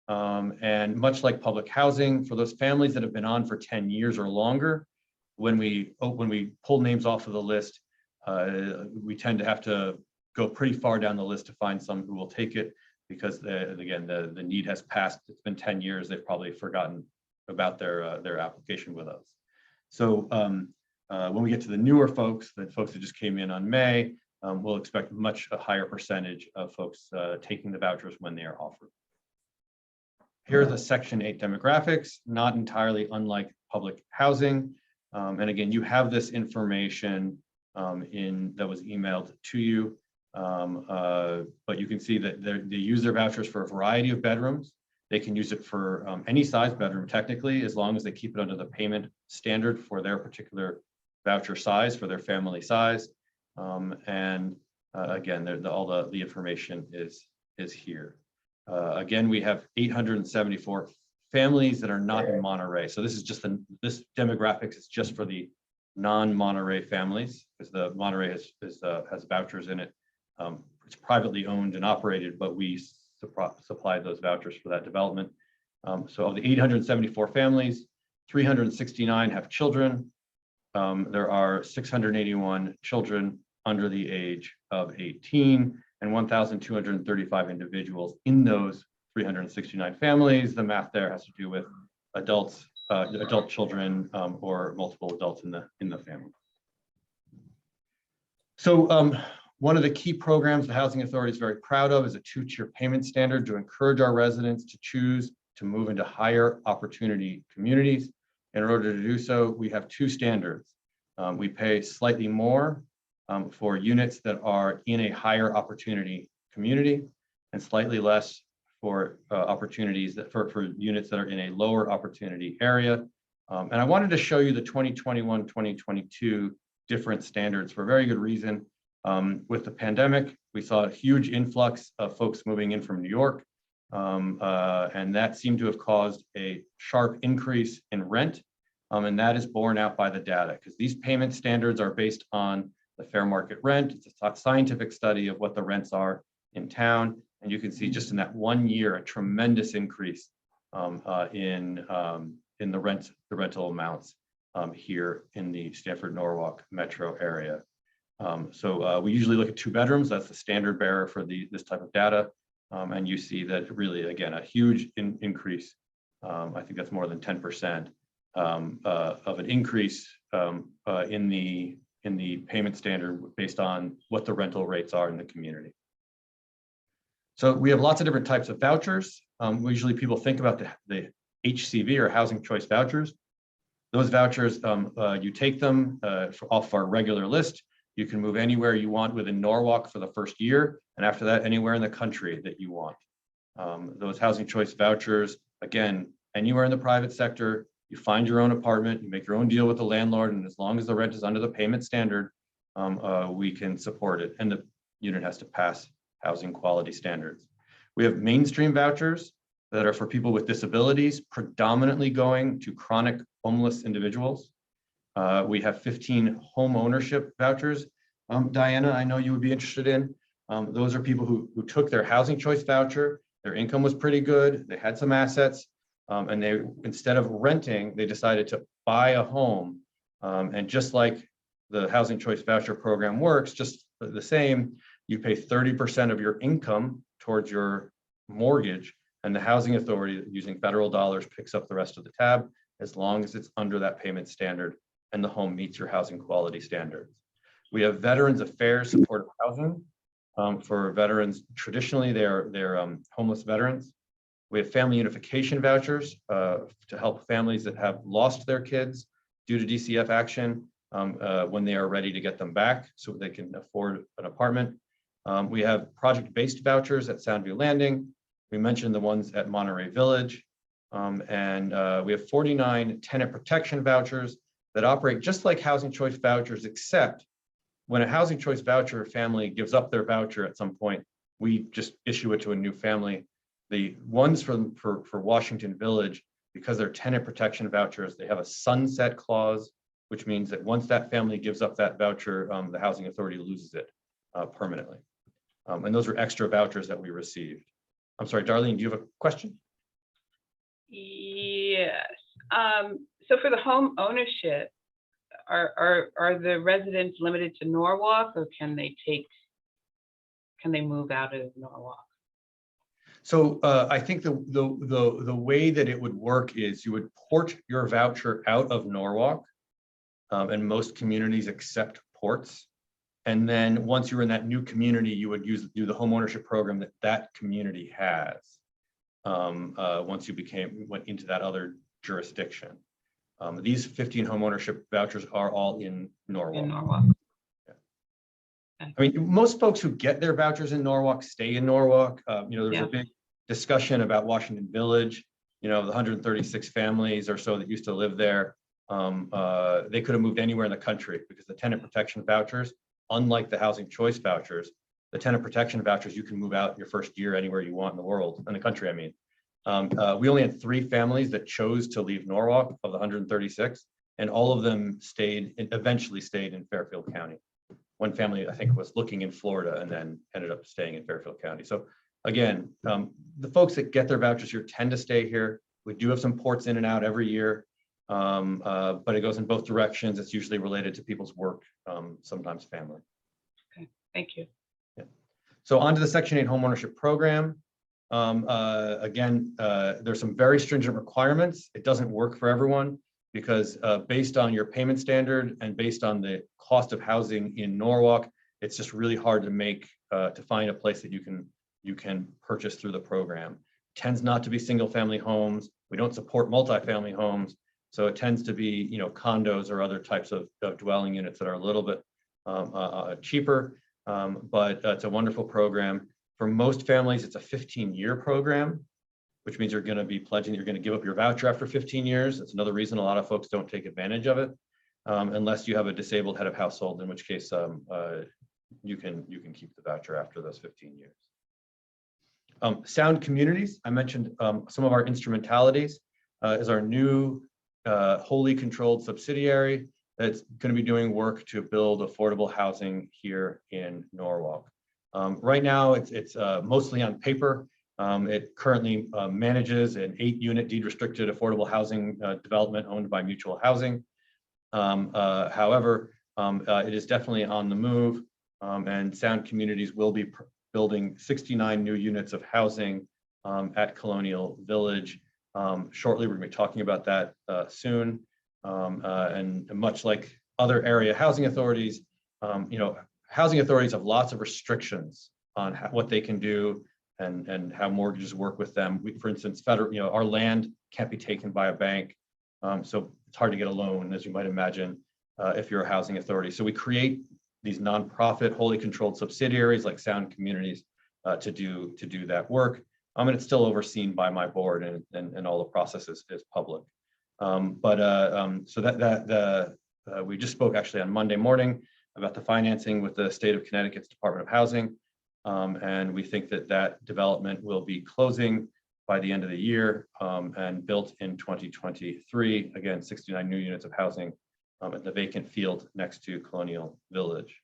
And much like public housing, for those families that have been on for 10 years or longer, when we pull names off of the list, we tend to have to go pretty far down the list to find some who will take it, because the need has passed. It's been 10 years. They've probably forgotten about their application with us. So when we get to the newer folks, the folks that just came in on May, we'll expect a higher percentage of folks taking the vouchers when they are offered. Here are the Section 8 demographics, not entirely unlike public housing. And again, you have this information that was emailed to you, but you can see that they use their vouchers for a variety of bedrooms. They can use it for any size bedroom, technically, as long as they keep it under the payment standard for their particular voucher size, for their family size. Again, all the information is here. Again, we have 874 families that are not in Monterey. So this is just this demographics is just for the non-Monterey families, because the Monterey has vouchers in it. It's privately owned and operated, but we supply those vouchers for that development. So of the 874 families, 369 have children. There are 681 children under the age of 18 and 1,235 individuals in those 369 families. The math there has to do with adults adult children or multiple adults in the family. So one of the key programs the Housing Authority is very proud of is a 2-tier payment standard to encourage our residents to choose to move into higher opportunity communities. In order to do so, we have 2 standards. We pay slightly more for units that are in a higher opportunity community and slightly less for opportunities that for units that are in a lower opportunity area. And I wanted to show you the 2021-2022 different standards for a very good reason. With the pandemic, we saw a huge influx of folks moving in from New York, and that seemed to have caused a sharp increase in rent. And that is borne out by the data because these payment standards are based on the fair market rent. It's a scientific study of what the rents are in town. And you can see just in that 1 year, a tremendous increase in the rental amounts here in the Stamford-Norwalk metro area. So we usually look at 2 bedrooms. That's the standard bearer for this type of data. And you see that really, again, a huge increase. I think that's more than 10% of an increase in the payment standard based on what the rental rates are in the community. So we have lots of different types of vouchers. Usually people think about the HCV or housing choice vouchers. Those vouchers, you take them off our regular list. You can move anywhere you want within Norwalk for the first year, and after that, anywhere in the country that you want. Those housing choice vouchers, again, anywhere in the private sector, you find your own apartment, you make your own deal with the landlord, and as long as the rent is under the payment standard, we can support it, and the unit has to pass housing quality standards. We have mainstream vouchers that are for people with disabilities, predominantly going to chronic homeless individuals. We have 15 home ownership vouchers. Diana, I know you would be interested in. Those are people who took their housing choice voucher, their income was pretty good, they had some assets, and they, instead of renting, they decided to buy a home. And just like the housing choice voucher program works, just the same, you pay 30% of your income towards your mortgage, and the Housing Authority, using federal dollars, picks up the rest of the tab as long as it's under that payment standard and the home meets your housing quality standards. We have Veterans Affairs supportive housing for veterans. Traditionally, they're homeless veterans. We have family unification vouchers to help families that have lost their kids due to DCF action when they are ready to get them back so they can afford an apartment. We have project-based vouchers at Soundview Landing. We mentioned the ones at Monterey Village. And we have 49 tenant protection vouchers that operate just like housing choice vouchers, except when a housing choice voucher family gives up their voucher at some point, we just issue it to a new family. The ones for Washington Village, because they're tenant protection vouchers, they have a sunset clause, which means that once that family gives up that voucher, the Housing Authority loses it permanently. And those are extra vouchers that we received. I'm sorry, Darlene, do you have a question? Yes. So for the home ownership, are the residents limited to Norwalk, or can they move out of Norwalk? So I think the way that it would work is you would port your voucher out of Norwalk, and most communities accept ports. And then once you're in that new community, you would do the home ownership program that community has. Once you went into that other jurisdiction. These 15 home ownership vouchers are all in Norwalk. In Norwalk. Yeah. I mean, most folks who get their vouchers in Norwalk stay in Norwalk. There's a big discussion about Washington Village. The 136 families or so that used to live there. They could have moved anywhere in the country because the tenant protection vouchers, unlike the housing choice vouchers, the tenant protection vouchers, you can move out your first year anywhere you want in the world, in the country, I mean. We only had 3 families that chose to leave Norwalk of the 136, and all of them eventually stayed in Fairfield County. One family, I think, was looking in Florida and then ended up staying in Fairfield County. So again, the folks that get their vouchers here tend to stay here. We do have some ports in and out every year, but it goes in both directions. It's usually related to people's work, sometimes family. Okay, thank you. Yeah. So on to the Section 8 homeownership program. Again, there's some very stringent requirements. It doesn't work for everyone because based on your payment standard and based on the cost of housing in Norwalk, it's just really hard to find a place that you can purchase through the program. It tends not to be single family homes. We don't support multifamily homes. So it tends to be, condos or other types of dwelling units that are a little bit cheaper, but it's a wonderful program. For most families, it's a 15-year program, which means you're going to be pledging, you're going to give up your voucher after 15 years. That's another reason a lot of folks don't take advantage of it, unless you have a disabled head of household, in which case you can keep the voucher after those 15 years. Sound Communities, I mentioned some of our instrumentalities is our new wholly controlled subsidiary that's going to be doing work to build affordable housing here in Norwalk. Right now, it's mostly on paper. It currently manages an 8-unit deed restricted affordable housing development owned by Mutual Housing. However, it is definitely on the move, and Sound Communities will be building 69 new units of housing at Colonial Village. Shortly, we're going to be talking about that soon. And much like other area housing authorities, housing authorities have lots of restrictions on what they can do and how mortgages work with them. For instance, our land can't be taken by a bank. So it's hard to get a loan, as you might imagine, if you're a housing authority. So we create these nonprofit, wholly controlled subsidiaries like Sound Communities to do that work. And it's still overseen by my board, and all the processes is public. So we just spoke actually on Monday morning about the financing with the state of Connecticut's Department of Housing. And we think that development will be closing by the end of the year and built in 2023. Again, 69 new units of housing at the vacant field next to Colonial Village.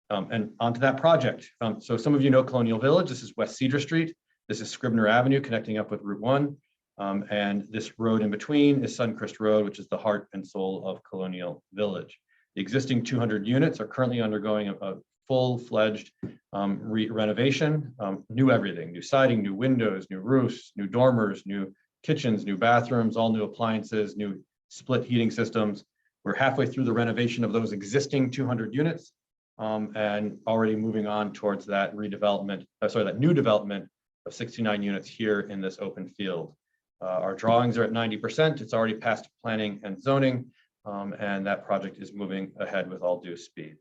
And onto that project. So some of you know Colonial Village. This is West Cedar Street. This is Scribner Avenue connecting up with Route 1. And this road in between is Suncrest Road, which is the heart and soul of Colonial Village. The existing 200 units are currently undergoing a full-fledged renovation, new everything, new siding, new windows, new roofs, new dormers, new kitchens, new bathrooms, all new appliances, new split heating systems. We're halfway through the renovation of those existing 200 units and already moving on towards that that new development of 69 units here in this open field. Our drawings are at 90%. It's already passed planning and zoning, and that project is moving ahead with all due speed.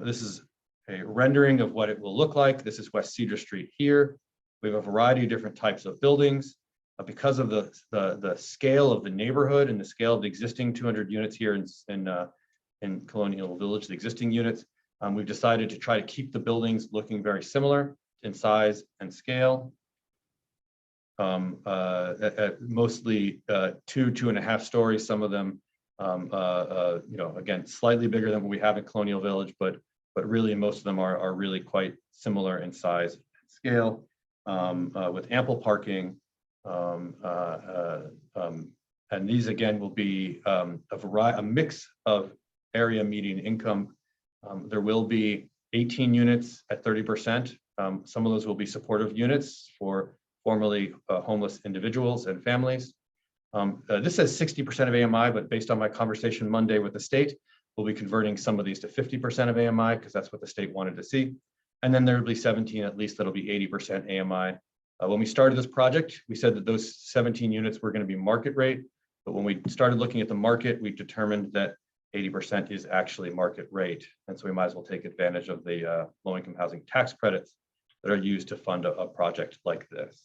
This is a rendering of what it will look like. This is West Cedar Street here. We have a variety of different types of buildings. Because of the scale of the neighborhood and the scale of the existing 200 units here in Colonial Village, the existing units, we've decided to try to keep the buildings looking very similar in size and scale. At mostly 2.5 stories, some of them, again, slightly bigger than what we have in Colonial Village, but really most of them are really quite similar in size and scale, with ample parking. And these again will be a mix of area median income. There will be 18 units at 30%. Some of those will be supportive units for formerly homeless individuals and families. This says 60% of AMI, but based on my conversation Monday with the state, we'll be converting some of these to 50% of AMI because that's what the state wanted to see. And then there will be 17 at least that'll be 80% AMI. When we started this project, we said that those 17 units were going to be market rate. But when we started looking at the market, we determined that 80% is actually market rate. And so we might as well take advantage of the low-income housing tax credits that are used to fund a project like this.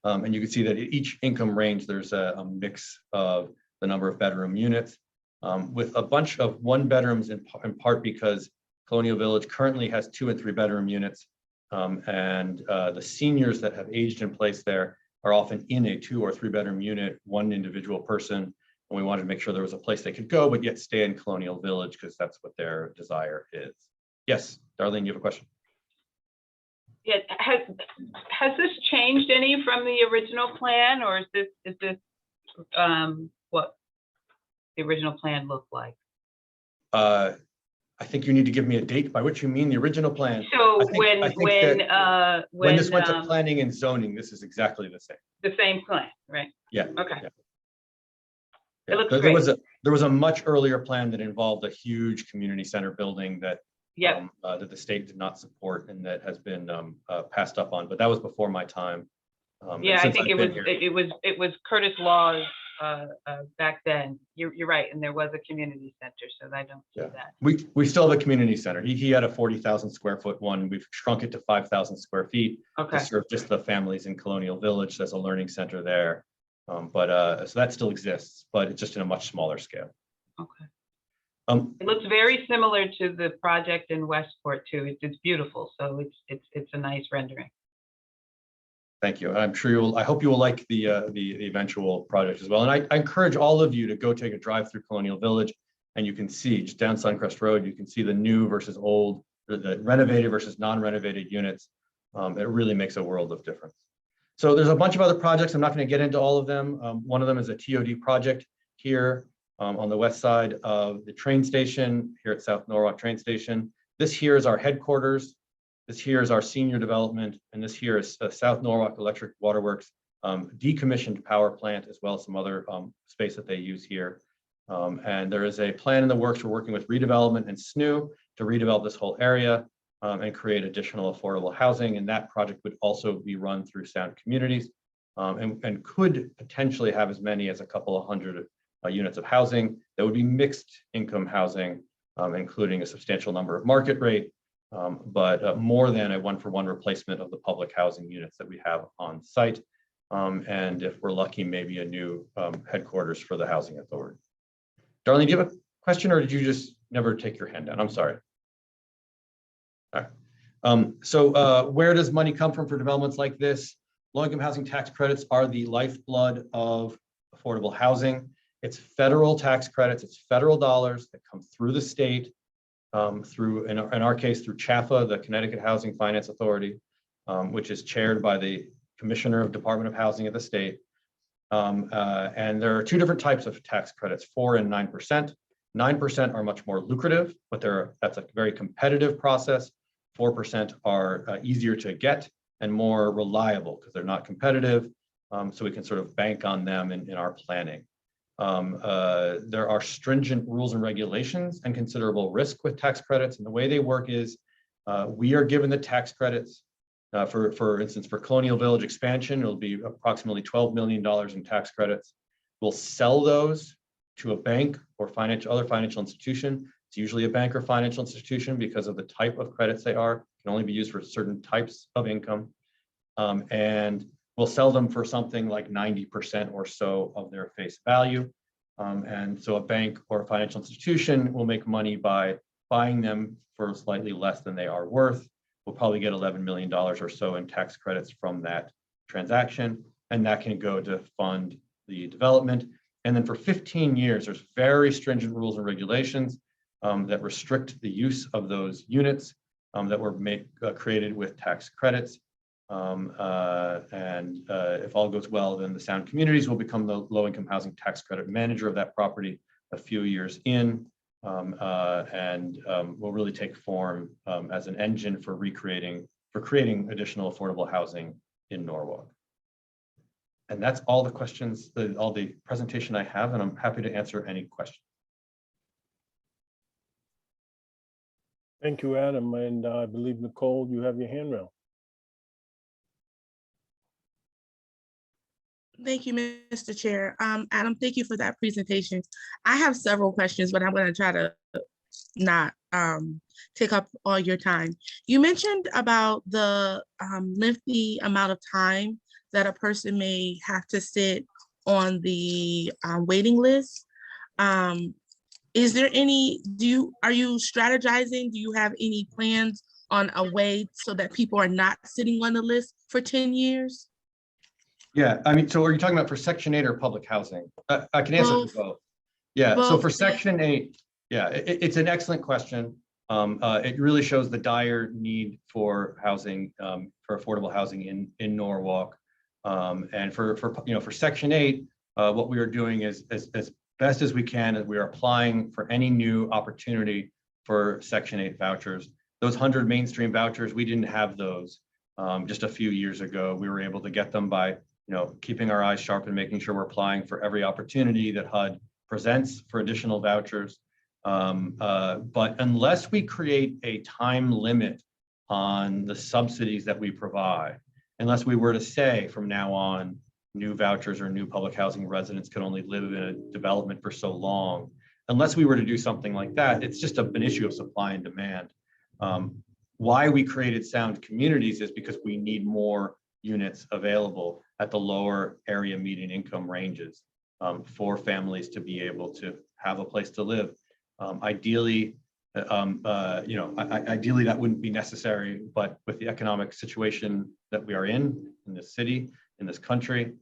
And you can see that at each income range, there's a mix of the number of bedroom units with a bunch of 1-bedrooms in part because Colonial Village currently has 2- and 3-bedroom units. And the seniors that have aged in place there are often in a 2- or 3-bedroom unit, one individual person. And we wanted to make sure there was a place they could go, but yet stay in Colonial Village because that's what their desire is. Yes, Darlene, you have a question? Yeah, has this changed any from the original plan, or is this what the original plan looked like? I think you need to give me a date by which you mean the original plan. So I think that when this went to when planning and zoning, this is exactly the same. the same plan, right? Yeah. Okay. yeah. It looks There great. was a much earlier plan that involved a huge community center building that Yep. that the state did not support and that has been passed up on, but that was before my time. And Yeah, I since think I've it been was, here- it was Curtis Law's back then. You're right, and there was a community center, so I don't see Yeah. that. We still have a community center. He had a 40,000 square foot one. We've shrunk it to 5,000 square feet Okay, to serve just the families in Colonial Village. There's a learning center there. So that still exists, but it's just in a much smaller scale. okay. Um, It looks very similar to the project in Westport too. It's beautiful, so it's a nice rendering. Thank you. I'm sure I hope you will like the eventual project as well. And I encourage all of you to go take a drive through Colonial Village, and you can see just down Suncrest Road, you can see the new versus old, or the renovated versus non-renovated units. It really makes a world of difference. So there's a bunch of other projects. I'm not going to get into all of them. One of them is a TOD project here on the west side of the train station here at South Norwalk train station. This here is our headquarters. This here is our senior development, and this here is South Norwalk Electric Waterworks decommissioned power plant, as well as some other space that they use here. And there is a plan in the works. We're working with redevelopment and SNU to redevelop this whole area and create additional affordable housing. And that project would also be run through Sound Communities and could potentially have as many as a couple of hundred units of housing that would be mixed income housing, including a substantial number of market rate. But more than a one-for-one replacement of the public housing units that we have on site. And if we're lucky, maybe a new headquarters for the Housing Authority. Darlene, do you have a question, or did you just never take your hand down? I'm sorry. All right. So where does money come from for developments like this? Low-income housing tax credits are the lifeblood of affordable housing. It's federal tax credits. It's federal dollars that come through the state. Through, in our case, through CHAFA, the Connecticut Housing Finance Authority, which is chaired by the Commissioner of Department of Housing of the state. And there are two different types of tax credits, 4% and 9%. 9% are much more lucrative, but that's a very competitive process. 4% are easier to get and more reliable because they're not competitive. So we can sort of bank on them in our planning. There are stringent rules and regulations and considerable risk with tax credits. And the way they work is we are given the tax credits. For instance, for Colonial Village expansion, it'll be approximately $12 million in tax credits. We'll sell those to a bank or other financial institution. It's usually a bank or financial institution because of the type of credits they are. Can only be used for certain types of income. And we'll sell them for something like 90% or so of their face value. And so a bank or a financial institution will make money by buying them for slightly less than they are worth. We'll probably get $11 million or so in tax credits from that transaction. And that can go to fund the development. And then for 15 years, there's very stringent rules and regulations that restrict the use of those units that were created with tax credits. If all goes well, then the Sound Communities will become the low-income housing tax credit manager of that property a few years in, and will really take form as an engine for creating additional affordable housing in Norwalk. And that's all the questions, all the presentation I have, and I'm happy to answer any questions. Thank you, Adam. And I believe, Nicole, you have your hand raised. Thank you, Mr. Chair. Adam, thank you for that presentation. I have several questions, but I'm going to try to not take up all your time. You mentioned about the lengthy amount of time that a person may have to sit on the waiting list. Is there any, are you strategizing? Do you have any plans on a way so that people are not sitting on the list for 10 years? Yeah, I mean, so are you talking about for Section 8 or public housing? I can answer for both. Yeah, so for Section 8, yeah, it's an excellent question. It really shows the dire need for housing, for affordable housing in Norwalk. And for Section 8, what we are doing is as best as we can, is we are applying for any new opportunity for Section 8 vouchers. Those 100 mainstream vouchers, we didn't have those just a few years ago. We were able to get them by keeping our eyes sharp and making sure we're applying for every opportunity that HUD presents for additional vouchers. But unless we create a time limit on the subsidies that we provide, unless we were to say from now on, new vouchers or new public housing residents can only live in a development for so long, unless we were to do something like that, it's just an issue of supply and demand. Why we created Sound Communities is because we need more units available at the lower area median income ranges for families to be able to have a place to live. Ideally, ideally that wouldn't be necessary, but with the economic situation that we are in this city, in this country,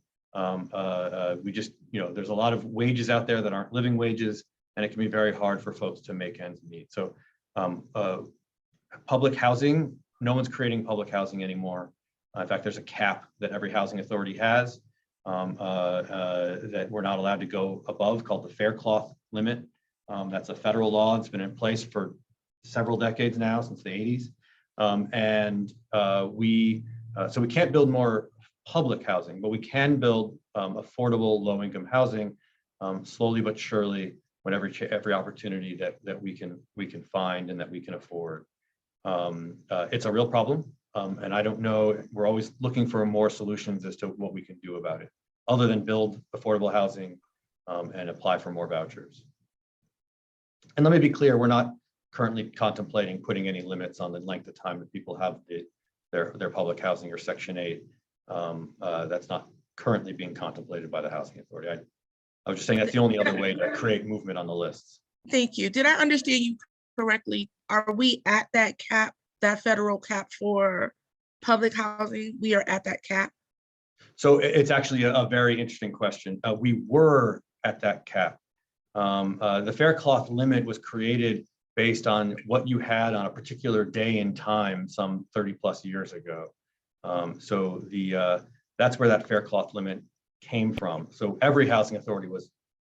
we just, there's a lot of wages out there that aren't living wages, and it can be very hard for folks to make ends meet. So public housing, no one's creating public housing anymore. In fact, there's a cap that every housing authority has that we're not allowed to go above, called the fair cloth limit. That's a federal law. It's been in place for several decades now, since the 80s. So we can't build more public housing, but we can build affordable low-income housing slowly but surely, whenever every opportunity that we can find and that we can afford. It's a real problem, and I don't know. We're always looking for more solutions as to what we can do about it, other than build affordable housing and apply for more vouchers. And let me be clear, we're not currently contemplating putting any limits on the length of time that people have their public housing or Section 8. That's not currently being contemplated by the Housing Authority. I was just saying that's the only other way to create movement on the lists. Thank you. Did I understand you correctly? Are we at that cap, that federal cap for public housing? We are at that cap? So it's actually a very interesting question. We were at that cap. The fair cloth limit was created based on what you had on a particular day and time some 30 plus years ago. So that's where that fair cloth limit came from. So every housing authority was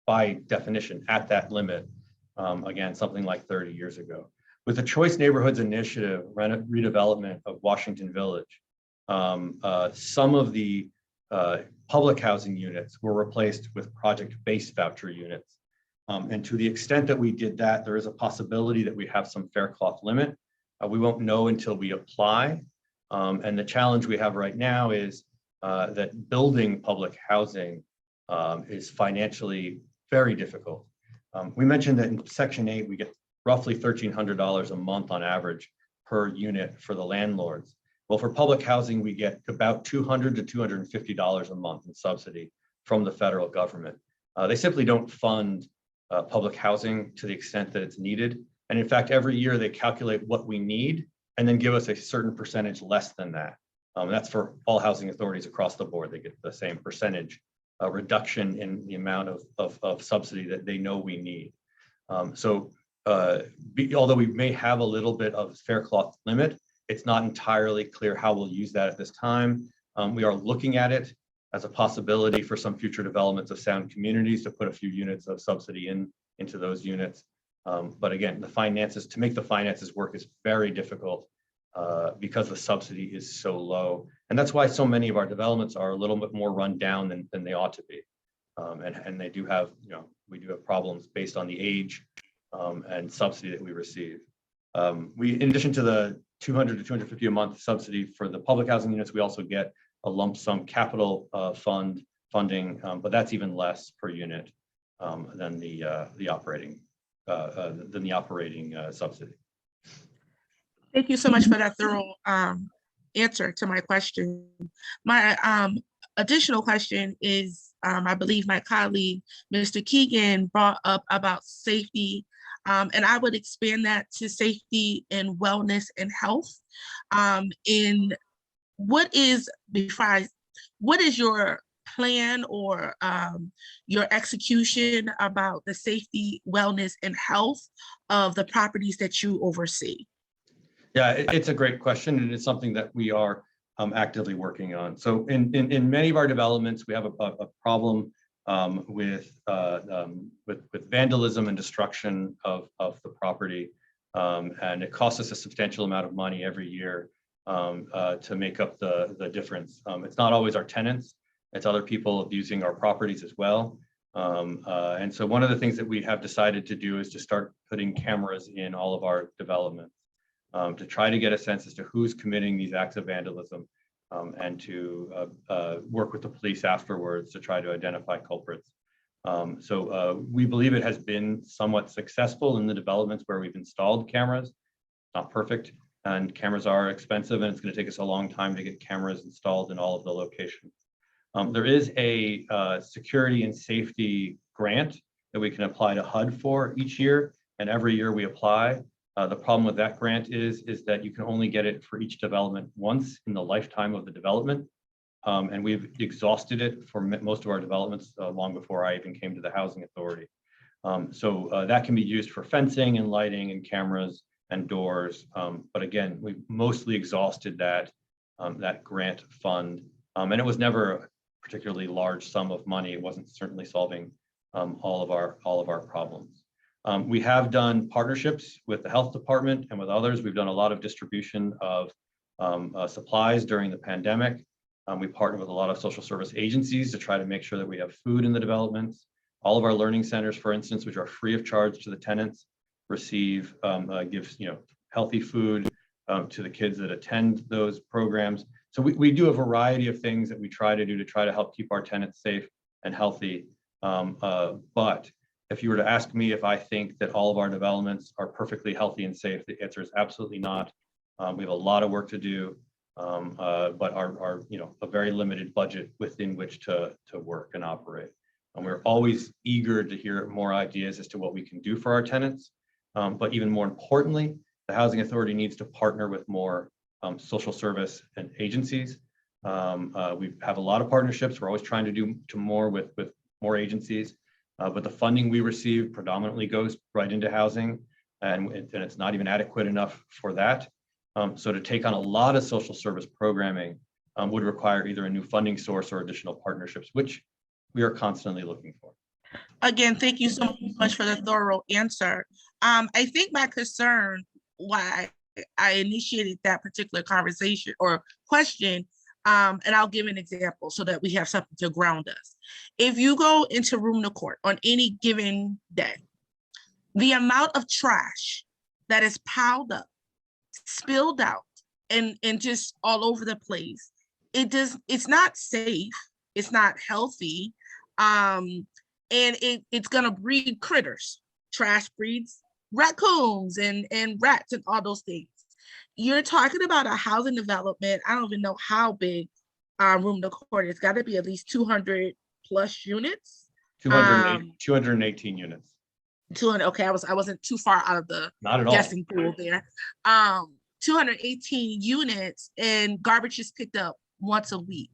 by definition at that limit, again, something like 30 years ago. With the Choice Neighborhoods Initiative redevelopment of Washington Village, some of the public housing units were replaced with project-based voucher units. And to the extent that we did that, there is a possibility that we have some fair cloth limit. We won't know until we apply. And the challenge we have right now is that building public housing is financially very difficult. We mentioned that in Section 8, we get roughly $1,300 a month on average per unit for the landlords. Well, for public housing, we get about $200 to $250 a month in subsidy from the federal government. They simply don't fund public housing to the extent that it's needed. And in fact, every year they calculate what we need and then give us a certain percentage less than that. That's for all housing authorities across the board. They get the same percentage reduction in the amount of subsidy that they know we need. Although we may have a little bit of fair cloth limit, it's not entirely clear how we'll use that at this time. We are looking at it as a possibility for some future developments of Sound Communities to put a few units of subsidy into those units. But again, to make the finances work is very difficult because the subsidy is so low. And that's why so many of our developments are a little bit more run down than they ought to be. And they do have, we do have problems based on the age and subsidy that we receive. In addition to the $200 to $250 a month subsidy for the public housing units, we also get a lump sum capital funding, but that's even less per unit than the operating subsidy. Thank you so much for that thorough answer to my question. My additional question is, I believe my colleague, Mr. Keegan, brought up about safety, and I would expand that to safety and wellness and health. What is your plan or your execution about the safety, wellness, and health of the properties that you oversee? Yeah, it's a great question, and it's something that we are actively working on. So in many of our developments, we have a problem with vandalism and destruction of the property. And it costs us a substantial amount of money every year to make up the difference. It's not always our tenants, it's other people abusing our properties as well. And so one of the things that we have decided to do is to start putting cameras in all of our developments to try to get a sense as to who's committing these acts of vandalism and to work with the police afterwards to try to identify culprits. So we believe it has been somewhat successful in the developments where we've installed cameras. Not perfect, and cameras are expensive, and it's going to take us a long time to get cameras installed in all of the locations. There is a security and safety grant that we can apply to HUD for each year, and every year we apply. The problem with that grant is that you can only get it for each development once in the lifetime of the development. And we've exhausted it for most of our developments long before I even came to the Housing Authority. So that can be used for fencing and lighting and cameras and doors. But again, we've mostly exhausted that grant fund. And it was never a particularly large sum of money. It wasn't certainly solving all of our problems. We have done partnerships with the health department and with others. We've done a lot of distribution of supplies during the pandemic. We partner with a lot of social service agencies to try to make sure that we have food in the developments. All of our learning centers, for instance, which are free of charge to the tenants, receive gives healthy food to the kids that attend those programs. So we do a variety of things that we try to do to try to help keep our tenants safe and healthy. But if you were to ask me if I think that all of our developments are perfectly healthy and safe, the answer is absolutely not. We have a lot of work to do. But our a very limited budget within which to work and operate. And we're always eager to hear more ideas as to what we can do for our tenants. But even more importantly, the Housing Authority needs to partner with more social service and agencies. We have a lot of partnerships. We're always trying to do more with more agencies. But the funding we receive predominantly goes right into housing, and it's not even adequate enough for that. So to take on a lot of social service programming would require either a new funding source or additional partnerships, which we are constantly looking for. Again, thank you so much for the thorough answer. I think my concern, why I initiated that particular conversation or question, and I'll give an example so that we have something to ground us. If you go into room to court on any given day, the amount of trash that is piled up, spilled out, and just all over the place, it's not safe, it's not healthy, and it's gonna breed critters. Trash breeds raccoons and rats and all those things. You're talking about a housing development. I don't even know how big room to court. It's got to be at least 200 plus units. 218 units. 200. Okay, I wasn't too far out of the Not at all. guessing pool there. 218 units, and garbage is picked up once a week.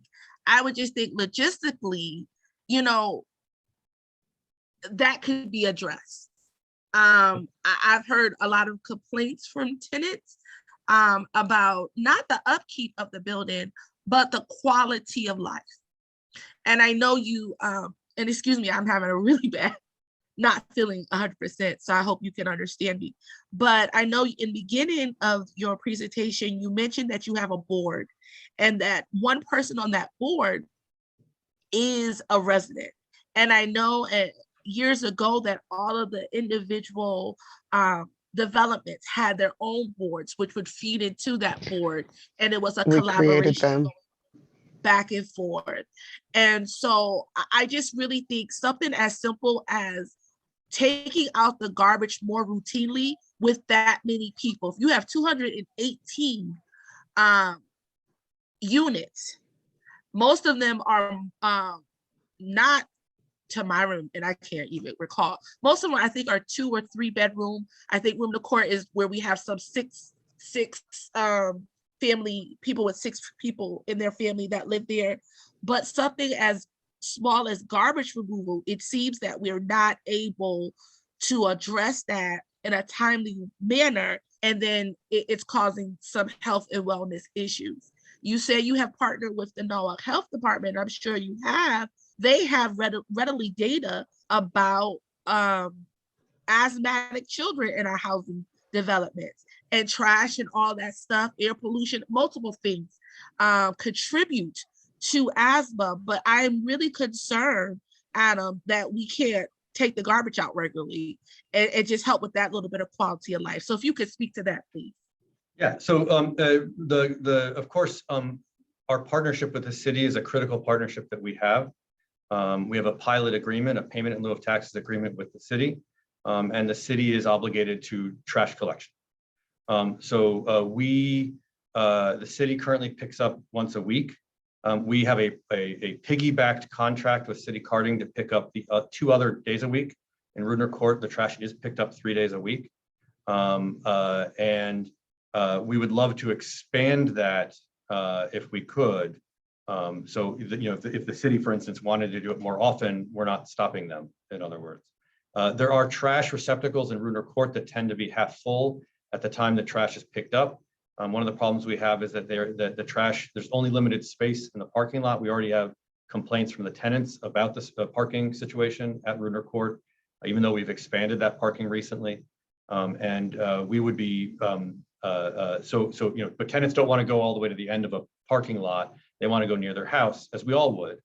I would just think logistically, that could be addressed. I've heard a lot of complaints from tenants about not the upkeep of the building, but the quality of life. And I know you, and excuse me, I'm having a really bad, not feeling 100%, so I hope you can understand me. But I know in the beginning of your presentation, you mentioned that you have a board and that one person on that board is a resident. And I know years ago that all of the individual developments had their own boards, which would feed into that board. And it was a We created collaboration them. back and forth. And so I just really think something as simple as taking out the garbage more routinely with that many people. If you have 218 units, most of them are not to my room, and I can't even recall. Most of them, I think, are 2 or 3 bedroom. I think room to court is where we have some six family people with 6 people in their family that live there. But something as small as garbage removal, it seems that we're not able to address that in a timely manner, and then it's causing some health and wellness issues. You say you have partnered with the Norwalk Health Department. I'm sure you have. They have readily data about asthmatic children in our housing developments, and trash and all that stuff, air pollution, multiple things contribute to asthma. But I'm really concerned, Adam, that we can't take the garbage out regularly and just help with that little bit of quality of life. So if you could speak to that, please. Yeah, so of course, our partnership with the city is a critical partnership that we have. We have a pilot agreement, a payment in lieu of taxes agreement with the city, and the city is obligated to trash collection. The city currently picks up once a week. We have a piggybacked contract with City Carting to pick up the 2 other days a week. In Rudner Court, the trash is picked up 3 days a week. We would love to expand that if we could. If the city, for instance, wanted to do it more often, we're not stopping them, in other words. There are trash receptacles in Rudner Court that tend to be half full at the time the trash is picked up. One of the problems we have is that the trash, there's only limited space in the parking lot. We already have complaints from the tenants about this parking situation at Rudner Court, even though we've expanded that parking recently. We would be, but tenants don't want to go all the way to the end of a parking lot. They want to go near their house, as we all would,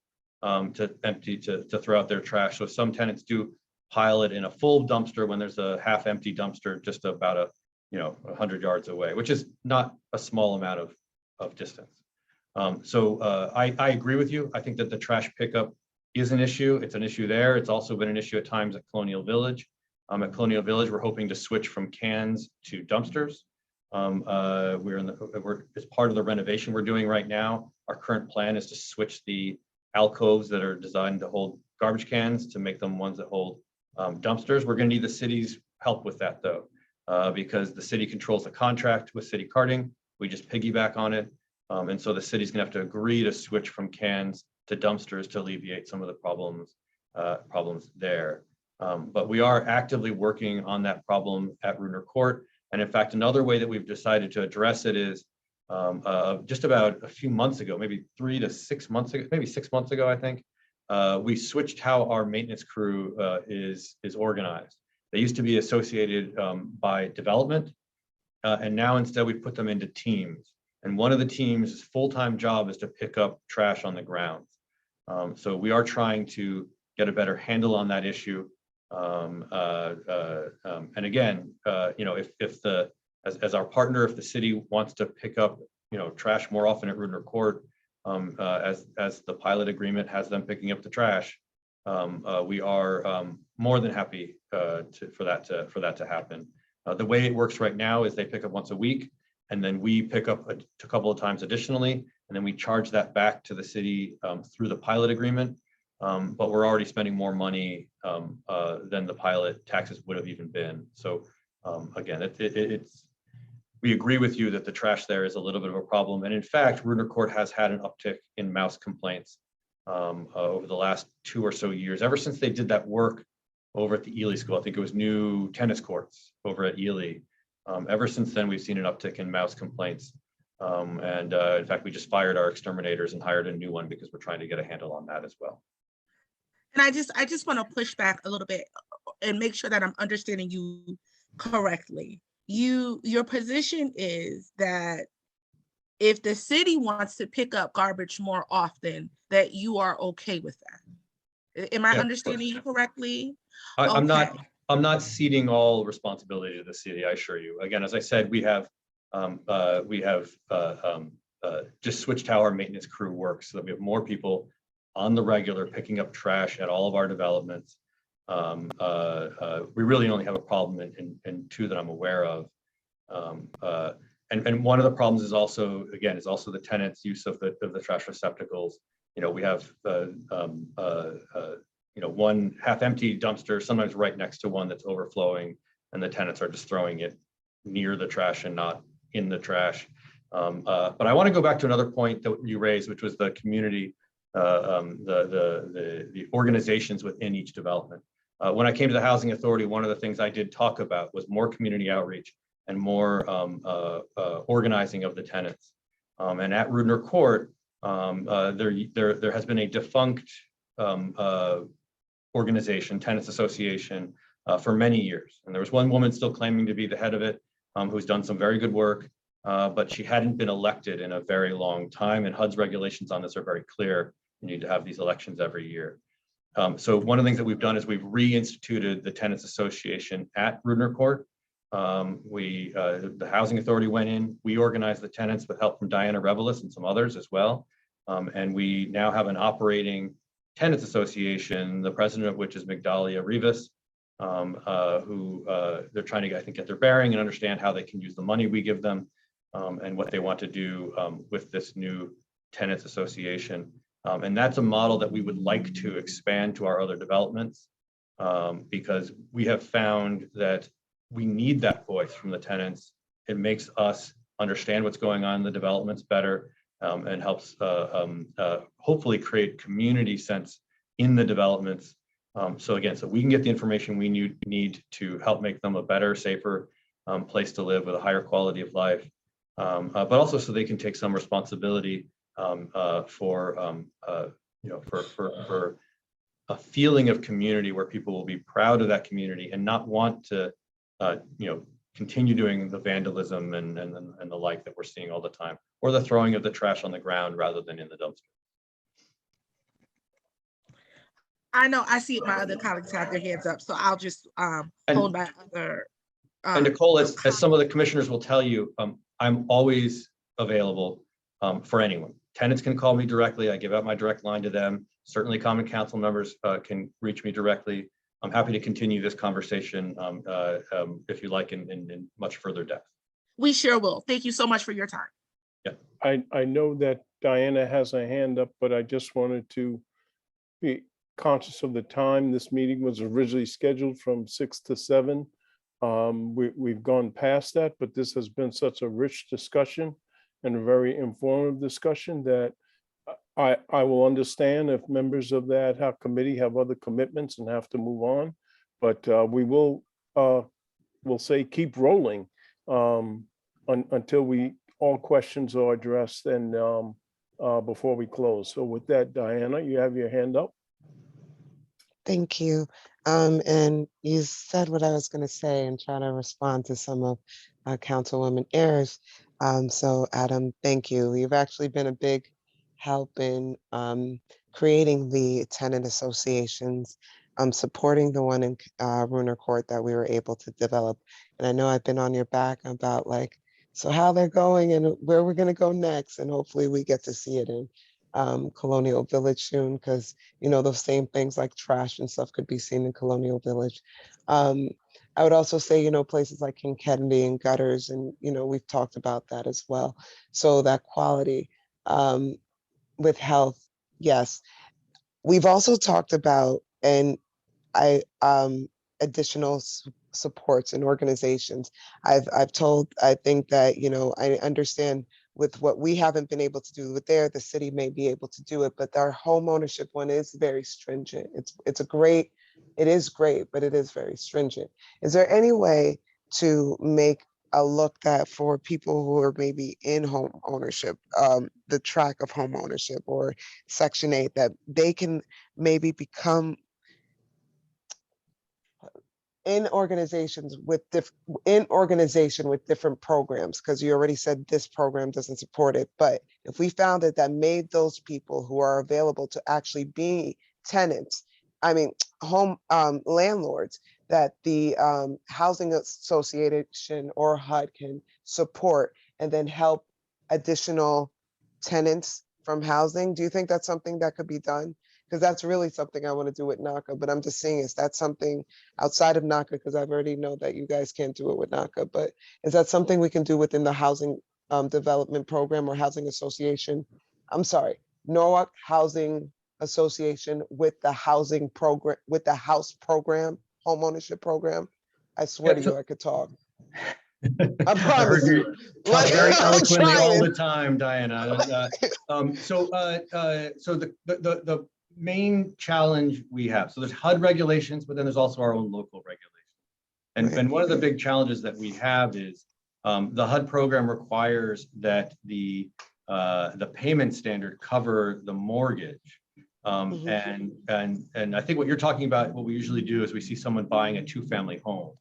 to throw out their trash. So some tenants do pile it in a full dumpster when there's a half empty dumpster just about 100 yards away, which is not a small amount of distance. I agree with you. I think that the trash pickup is an issue. It's an issue there. It's also been an issue at times at Colonial Village. At Colonial Village, we're hoping to switch from cans to dumpsters. We're as part of the renovation we're doing right now. Our current plan is to switch the alcoves that are designed to hold garbage cans to make them ones that hold dumpsters. We're going to need the city's help with that, though, because the city controls the contract with City Carting. We just piggyback on it. And so the city's going to have to agree to switch from cans to dumpsters to alleviate some of the problems there. But we are actively working on that problem at Rudner Court. And in fact, another way that we've decided to address it is just about a few months ago, maybe 3 to 6 months ago, maybe 6 months ago, I think, we switched how our maintenance crew is organized. They used to be associated by development, and now instead we put them into teams. And one of the teams' full-time job is to pick up trash on the grounds. So we are trying to get a better handle on that issue. And again, as our partner, if the city wants to pick up, trash more often at Rudner Court, as the pilot agreement has them picking up the trash, we are more than happy for that to happen. The way it works right now is they pick up once a week, and then we pick up a couple of times additionally, and then we charge that back to the city through the pilot agreement. But we're already spending more money than the pilot taxes would have even been. So again, we agree with you that the trash there is a little bit of a problem. And in fact, Rudner Court has had an uptick in mouse complaints over the last 2 or so years, ever since they did that work over at the Ely School. I think it was new tennis courts over at Ely. Ever since then, we've seen an uptick in mouse complaints. In fact, we just fired our exterminators and hired a new one because we're trying to get a handle on that as well. And I just want to push back a little bit and make sure that I'm understanding you correctly. Your position is that if the city wants to pick up garbage more often, that you are okay with that. Am I understanding you correctly? I'm not ceding all responsibility to the city, I assure you. Again, as I said, we have just switched how our maintenance crew works so that we have more people on the regular picking up trash at all of our developments. We really only have a problem in 2 that I'm aware of. And one of the problems is also the tenant's use of the trash receptacles. We have one half empty dumpster, sometimes right next to one that's overflowing, and the tenants are just throwing it near the trash and not in the trash. But I want to go back to another point that you raised, which was the community, the organizations within each development. When I came to the Housing Authority, one of the things I did talk about was more community outreach and more organizing of the tenants. And at Rudner Court, there has been a defunct organization, tenants association, for many years. And there was one woman still claiming to be the head of it. who's done some very good work, but she hadn't been elected in a very long time. And HUD's regulations on this are very clear. You need to have these elections every year. So one of the things that we've done is we've reinstituted the Tenants Association at Rudner Court. The Housing Authority went in, we organized the tenants with help from Diana Revelis and some others as well. And we now have an operating Tenants Association, the president of which is Migdalia Rivas, who they're trying to, I think, get their bearing and understand how they can use the money we give them, and what they want to do with this new Tenants Association. And that's a model that we would like to expand to our other developments, because we have found that we need that voice from the tenants. It makes us understand what's going on in the developments better, and helps hopefully create community sense in the developments. So we can get the information we need to help make them a better, safer place to live with a higher quality of life, but also so they can take some responsibility for a feeling of community where people will be proud of that community and not want to continue doing the vandalism and the like that we're seeing all the time, or the throwing of the trash on the ground rather than in the dumpster. I know I see my other colleagues have their hands up, so I'll just hold my other. And Nicole, as some of the commissioners will tell you, I'm always available for anyone. Tenants can call me directly. I give out my direct line to them. Certainly common council members can reach me directly. I'm happy to continue this conversation if you like in much further depth. We sure will. Thank you so much for your time. Yeah. I know that Diana has a hand up, but I just wanted to be conscious of the time. This meeting was originally scheduled from 6 to 7. We've gone past that, but this has been such a rich discussion and a very informative discussion that I will understand if members of the ad hoc committee have other commitments and have to move on, but we will we'll say keep rolling until all questions are addressed and before we close. So with that, Diana, you have your hand up. Thank you. And you said what I was going to say and try to respond to some of Councilwoman Ayers. So Adam, thank you. You've actually been a big help in creating the tenant associations, supporting the one in Rudner Court that we were able to develop. And I know I've been on your back about so how they're going and where we're going to go next. And hopefully we get to see it in Colonial Village soon, because those same things like trash and stuff could be seen in Colonial Village. I would also say places like King Kennedy and gutters, and we've talked about that as well. So that quality with health, yes. We've also talked about additional supports and organizations. I think that I understand with what we haven't been able to do with the city may be able to do it, but our home ownership one is very stringent. It is great, but it is very stringent. Is there any way to make a look that for people who are maybe in home ownership, the track of home ownership or Section 8, that they can maybe become in organization with different programs, because you already said this program doesn't support it, but if we found it that made those people who are available to actually be tenants, home landlords, that the Housing Association or HUD can support and then help additional tenants from housing. Do you think that's something that could be done? Because that's really something I want to do with NACA, but I'm just saying, is that something outside of NACA, because I've already know that you guys can't do it with NACA, but is that something we can do within the housing development program or housing association? I'm sorry, Norwalk Housing Association with the housing program, with the house program, home ownership program. I swear to you, I could talk. I promise you. Talk very I'm eloquently all trying. the time, Diana. So the main challenge we have, so there's HUD regulations, but then there's also our own local regulations. And one of the big challenges that we have is the HUD program requires that the payment standard cover the mortgage. And I think what you're talking about, what we usually do is we see someone buying a 2-family home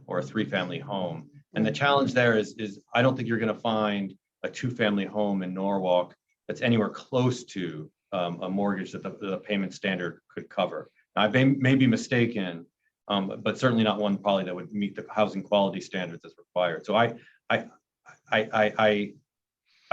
or a 3-family home, And the challenge there is I don't think you're going to find a 2-family home in Norwalk that's anywhere close to a mortgage that the payment standard could cover. Now, I may be mistaken, but certainly not one probably that would meet the housing quality standards that's required. So I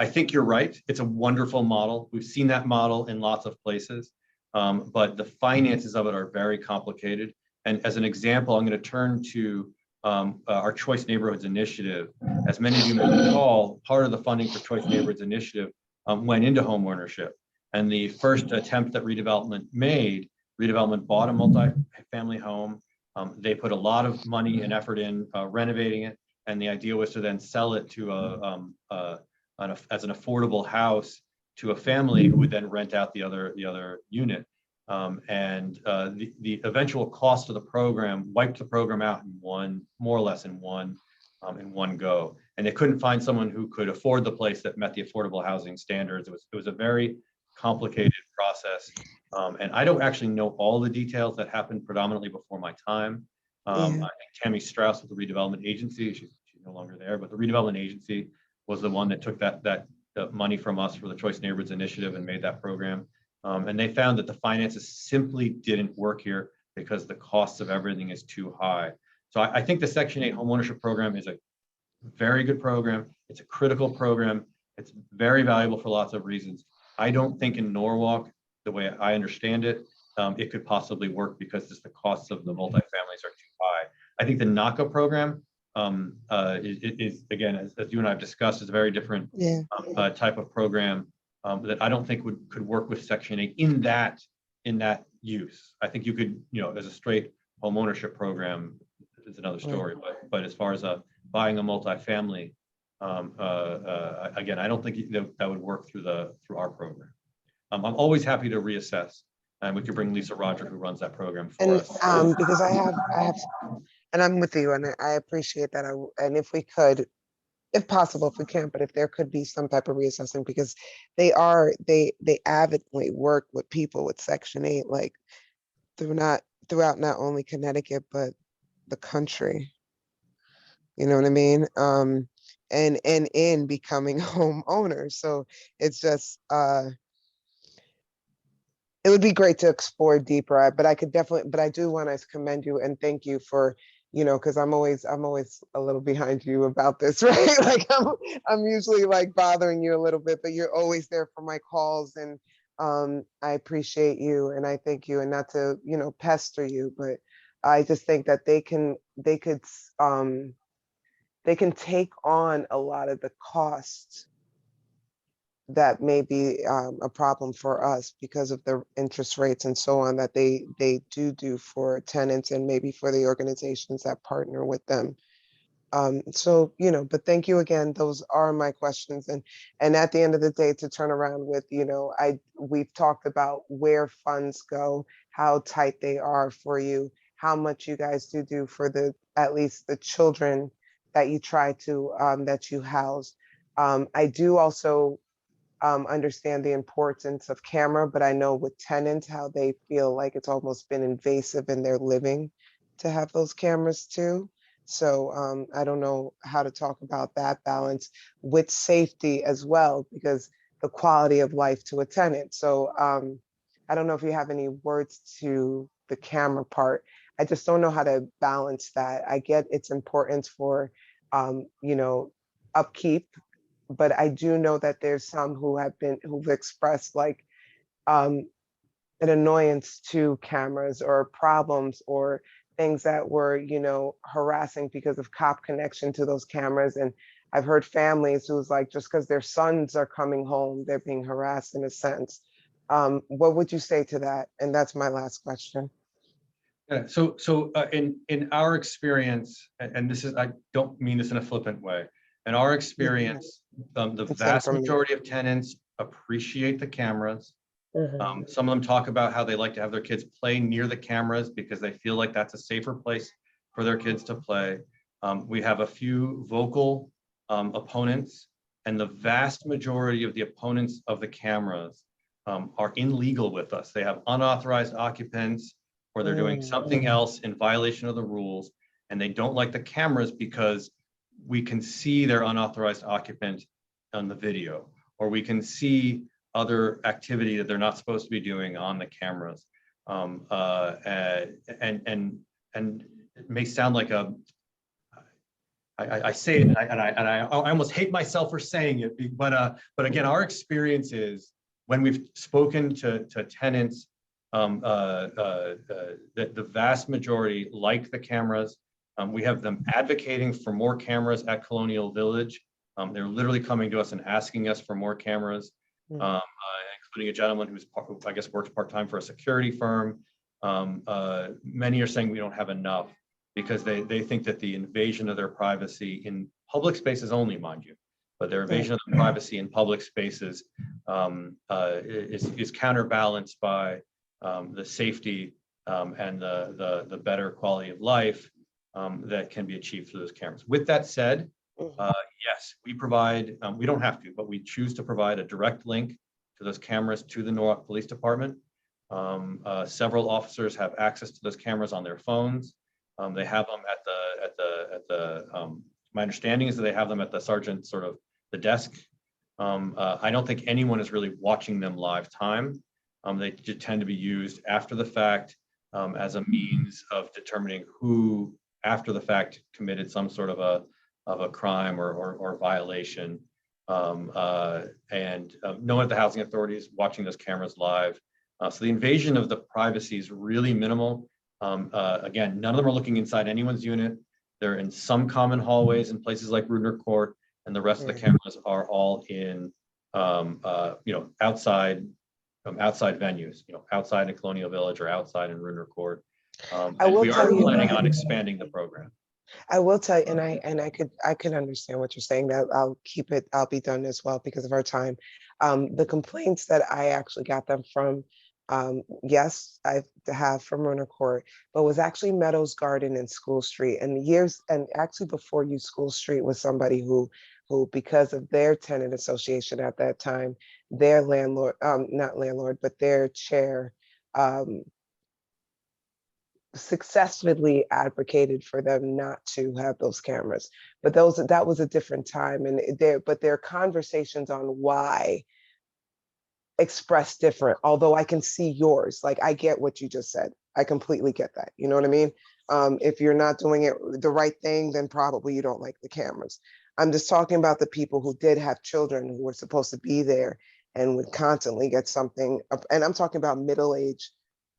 think you're right. It's a wonderful model. We've seen that model in lots of places, but the finances of it are very complicated. And as an example, I'm going to turn to our Choice Neighborhoods Initiative. As many of you may recall, part of the funding for Choice Neighborhoods Initiative went into home ownership. And the first attempt that redevelopment bought a multi-family home. They put a lot of money and effort in renovating it. And the idea was to then sell it to as an affordable house to a family who would then rent out the other unit. The eventual cost of the program wiped the program out in more or less in one go. And they couldn't find someone who could afford the place that met the affordable housing standards. It was a very complicated process. And I don't actually know all the details that happened predominantly before my time. I think Tammy Strauss with the redevelopment agency, she's no longer there, but the redevelopment agency was the one that took that money from us for the Choice Neighborhoods Initiative and made that program. And they found that the finances simply didn't work here because the costs of everything is too high. So I think the Section 8 homeownership program is a very good program. It's a critical program. It's very valuable for lots of reasons. I don't think in Norwalk, the way I understand it, it could possibly work because just the costs of the multifamilies are too high. I think the NACA program is again, as you and I have discussed, is a very different type of program that I don't think could work with Section 8 in that use. I think you could, as a straight home ownership program is another story. But as far as buying a multifamily, again, I don't think that would work through our program. I'm always happy to reassess, and we could bring Lisa Roger, who runs that program for us. Because I have, and I'm with you, and I appreciate that. And if we could, if possible, if we can, but if there could be some type of reassessment, because they avidly work with people with Section 8, like throughout not only Connecticut but the country. You know what I mean? And in becoming homeowners. So it's just it would be great to explore deeper, but I do want to commend you and thank you for, because I'm always a little behind you about this, right? Like I'm usually like bothering you a little bit, but you're always there for my calls, and I appreciate you and I thank you, and not to, pester you, but I just think that they can take on a lot of the costs that may be a problem for us because of the interest rates and so on that they do for tenants and maybe for the organizations that partner with them. So, but thank you again. Those are my questions. And at the end of the day, to turn around with, we've talked about where funds go, how tight they are for you, how much you guys do for at least the children that you try to, that you house. I do also understand the importance of camera, but I know with tenants, how they feel like it's almost been invasive in their living to have those cameras too. So I don't know how to talk about that balance with safety as well, because the quality of life to a tenant. So I don't know if you have any words to the camera part. I just don't know how to balance that. I get its importance for, upkeep, but I do know that there's some who've expressed like an annoyance to cameras or problems or things that were, harassing because of cop connection to those cameras. And I've heard families who's like, just because their sons are coming home, they're being harassed in a sense. What would you say to that? And that's my last question. Yeah, so in our experience, and this is, I don't mean this in a flippant way, in our experience, the vast majority of tenants appreciate the cameras. Some of them talk about how they like to have their kids play near the cameras because they feel like that's a safer place for their kids to play. We have a few vocal opponents, and the vast majority of the opponents of the cameras are in legal with us. They have unauthorized occupants, or they're doing something else in violation of the rules, and they don't like the cameras because we can see their unauthorized occupant on the video, or we can see other activity that they're not supposed to be doing on the cameras. And it may sound like I say it and I almost hate myself for saying it, but again, our experience is when we've spoken to tenants, the vast majority like the cameras. We have them advocating for more cameras at Colonial Village. They're literally coming to us and asking us for more cameras, including a gentleman who I guess works part-time for a security firm. Many are saying we don't have enough because they think that the invasion of their privacy in public spaces only, mind you, but their invasion of their privacy in public spaces is counterbalanced by the safety and the better quality of life that can be achieved through those cameras. With that said, yes, we provide, we don't have to, but we choose to provide a direct link to those cameras to the Norwalk Police Department. Several officers have access to those cameras on their phones. They have them my understanding is that they have them at the sergeant sort of the desk. I don't think anyone is really watching them live time. They tend to be used after the fact as a means of determining who after the fact committed some sort of a crime or violation. No one at the housing authority is watching those cameras live. So the invasion of the privacy is really minimal. Again, none of them are looking inside anyone's unit. They're in some common hallways in places like Rudner Court, and the rest of the cameras are all in, outside venues, outside in Colonial Village or outside in Rudner Court. And we are planning on expanding the program. I will tell you, and I could understand what you're saying. That I'll be done as well because of our time. The complaints that I actually got them from, yes, I have from Runner Court, but was actually Meadows Garden and School Street. And actually before you, School Street was somebody who because of their tenant association at that time, their landlord, not landlord, but their chair, successfully advocated for them not to have those cameras. But that was a different time, and their conversations on why express different, although I can see yours. Like, I get what you just said. I completely get that. You know what I mean? If you're not doing it the right thing, then probably you don't like the cameras. I'm just talking about the people who did have children who were supposed to be there and would constantly get something. And I'm talking about middle-aged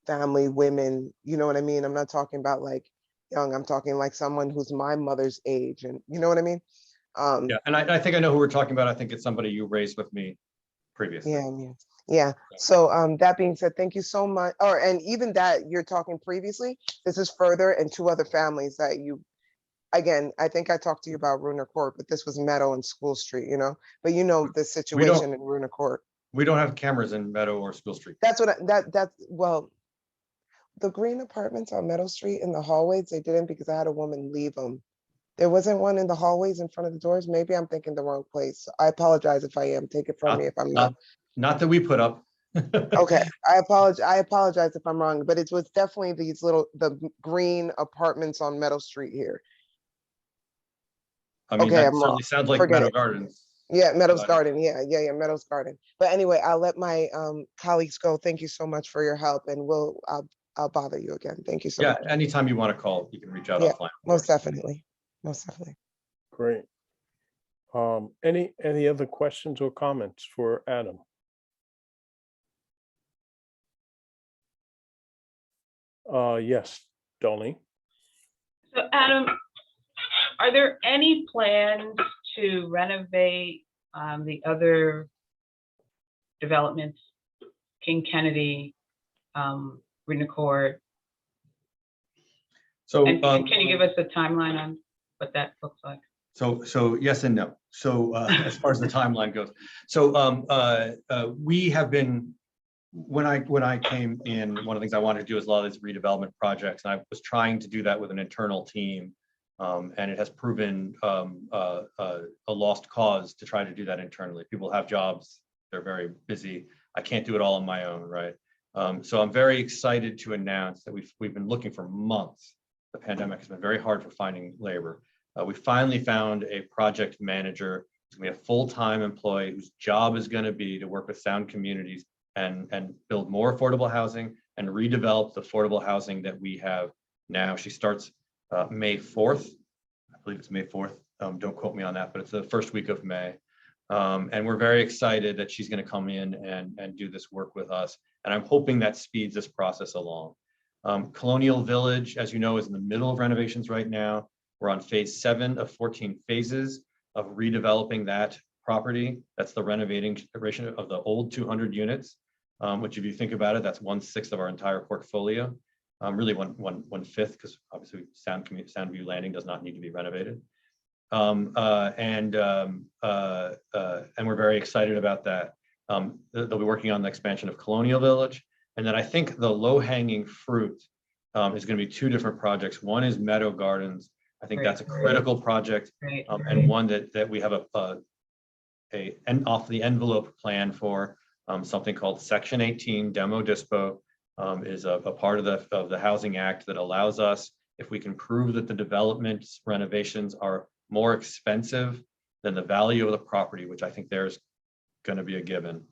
family women. You know what I mean? I'm not talking about like young. I'm talking like someone who's my mother's age, and you know what I mean? Yeah, and I think I know who we're talking about. I think it's somebody you raised with me previously. Yeah. So that being said, thank you so much. And even that you're talking previously, this is further and two other families that again, I think I talked to you about Rudner Court, but this was Meadow and School Street, but the situation in Rudner Court. We don't have cameras in Meadow or School Street. That's well, the green apartments on Meadow Street in the hallways, they didn't, because I had a woman leave them. There wasn't one in the hallways in front of the doors. Maybe I'm thinking the wrong place. I apologize if I am. Take it from me if I'm not. Not that we put up. Okay, I apologize if I'm wrong, but it was definitely the green apartments on Meadow Street here. I mean, Okay, that I'm wrong. certainly sounds like Forget Meadow it. Gardens. Yeah, Meadows Garden. Yeah, Meadows Garden. But anyway, I'll let my colleagues go. Thank you so much for your help, and I'll bother you again. Thank you so much. Yeah, anytime you want to call, you can reach out Yeah, offline. most definitely. Most definitely. Great. Any other questions or comments for Adam? Yes, Dolly. So Adam, are there any plans to renovate the other developments, King Kennedy, Rudner Court? So And can you give us a timeline on what that looks like? So yes and no. So as far as the timeline goes, so we have been, when I came in, one of the things I wanted to do is a lot of these redevelopment projects, and I was trying to do that with an internal team, and it has proven a lost cause to try to do that internally. People have jobs, they're very busy. I can't do it all on my own, right? So I'm very excited to announce that we've been looking for months. The pandemic has been very hard for finding labor. We finally found a project manager. It's gonna be a full-time employee whose job is gonna be to work with sound communities and build more affordable housing and redevelop the affordable housing that we have now. She starts May 4th. I believe it's May 4th. Don't quote me on that, but it's the first week of May. And we're very excited that she's going to come in and do this work with us. And I'm hoping that speeds this process along. Colonial Village, as you know, is in the middle of renovations right now. We're on phase 7 of 14 phases of redeveloping that property. That's the renovation of the old 200 units, which if you think about it, that's 1/6 of our entire portfolio. Really 1/5, because obviously Soundview Landing does not need to be renovated. And we're very excited about that. They'll be working on the expansion of Colonial Village. And then I think the low-hanging fruit is going to be 2 different projects. One is Meadow Gardens. I think that's a critical project, and one that we have an off the envelope plan for. Something called Section 18 Demo Dispo is a part of the Housing Act that allows us, if we can prove that the development renovations are more expensive than the value of the property, which I think there's going to be a given.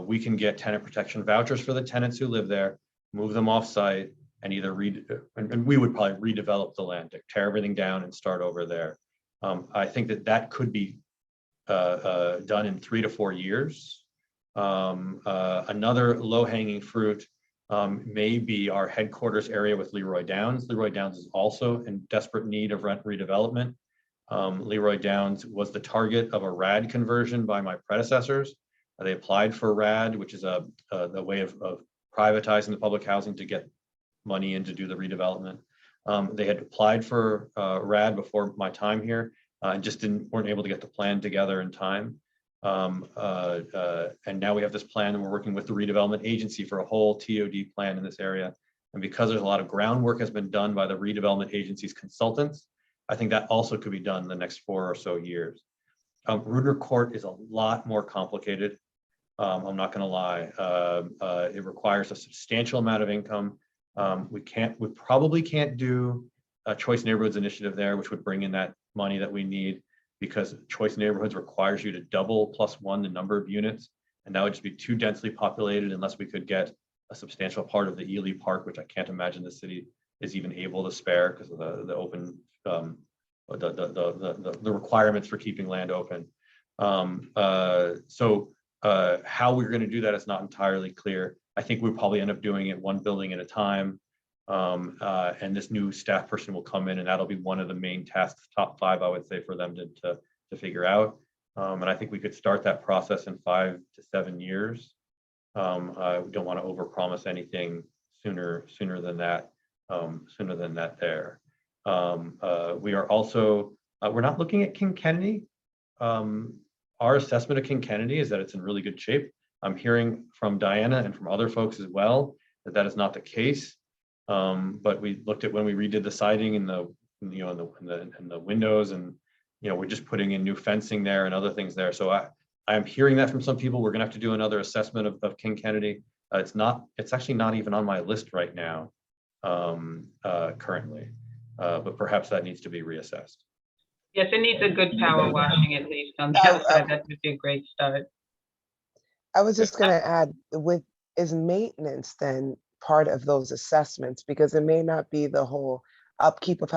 We can get tenant protection vouchers for the tenants who live there, move them off site, and either and we would probably redevelop the land, tear everything down and start over there. I think that could be done in 3 to 4 years. Another low-hanging fruit may be our headquarters area with Leroy Downs. Leroy Downs is also in desperate need of rent redevelopment. Leroy Downs was the target of a RAD conversion by my predecessors. They applied for RAD, which is the way of privatizing the public housing to get money in to do the redevelopment. They had applied for RAD before my time here and just weren't able to get the plan together in time. And now we have this plan, and we're working with the redevelopment agency for a whole TOD plan in this area. And because there's a lot of groundwork has been done by the redevelopment agency's consultants, I think that also could be done in the next 4 or so years. Rudner Court is a lot more complicated. I'm not going to lie. It requires a substantial amount of income. We probably can't do a Choice Neighborhoods initiative there, which would bring in that money that we need, because Choice Neighborhoods requires you to double +1 the number of units, and that would just be too densely populated unless we could get a substantial part of the Ely Park, which I can't imagine the city is even able to spare because of the open the requirements for keeping land open. So how we're going to do that is not entirely clear. I think we'll probably end up doing it 1 building at a time. And this new staff person will come in, and that'll be one of the main tasks, top 5, I would say, for them to figure out. And I think we could start that process in 5 to 7 years. We don't want to overpromise anything sooner than that. There. We are also we're not looking at King Kennedy. Our assessment of King Kennedy is that it's in really good shape. I'm hearing from Diana and from other folks as well that is not the case. But we looked at when we redid the siding and the windows, and we're just putting in new fencing there and other things there. So I'm hearing that from some people. We're gonna have to do another assessment of King Kennedy. It's actually not even on my list right now, currently, but perhaps that needs to be reassessed. Yes, it needs a good power washing at least on the outside. That would be a great start. I was just gonna add, is maintenance then part of those assessments? Because it may not be the whole upkeep of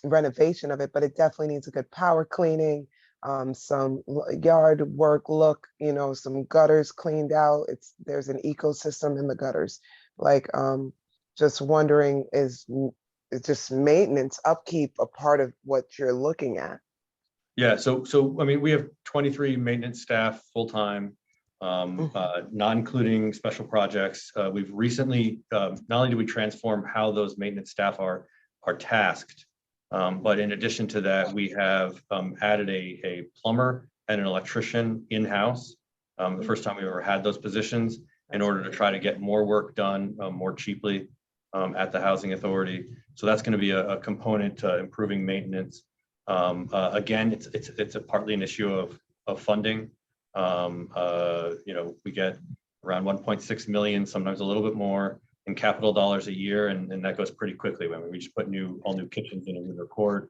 renovation of it, but it definitely needs a good power cleaning, some yard work look, some gutters cleaned out. There's an ecosystem in the gutters. Like, just wondering, is just maintenance, upkeep a part of what you're looking at? Yeah, so I mean, we have 23 maintenance staff full-time, not including special projects. We've recently, not only do we transform how those maintenance staff are tasked, but in addition to that, we have added a plumber and an electrician in-house. The first time we've ever had those positions, in order to try to get more work done more cheaply at the Housing Authority. So that's going to be a component to improving maintenance. Again, it's partly an issue of funding. We get around 1.6 million, sometimes a little bit more, in capital dollars a year, and that goes pretty quickly. When we just put all new kitchens in a new record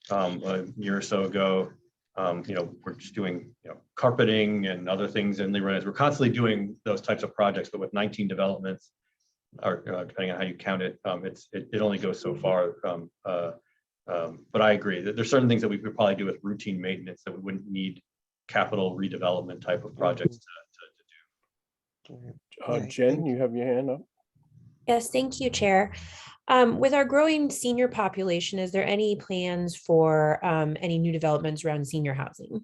a year or so ago. We're just doing carpeting and other things in Leroy. We're constantly doing those types of projects, but with 19 developments, or depending on how you count it, it only goes so far. But I agree that there's certain things that we could probably do with routine maintenance that we wouldn't need capital redevelopment type of projects to do. Right, Jen, thank you have your hand up. Yes, thank you, Chair. With our growing senior population, is there any plans for any new developments around senior housing?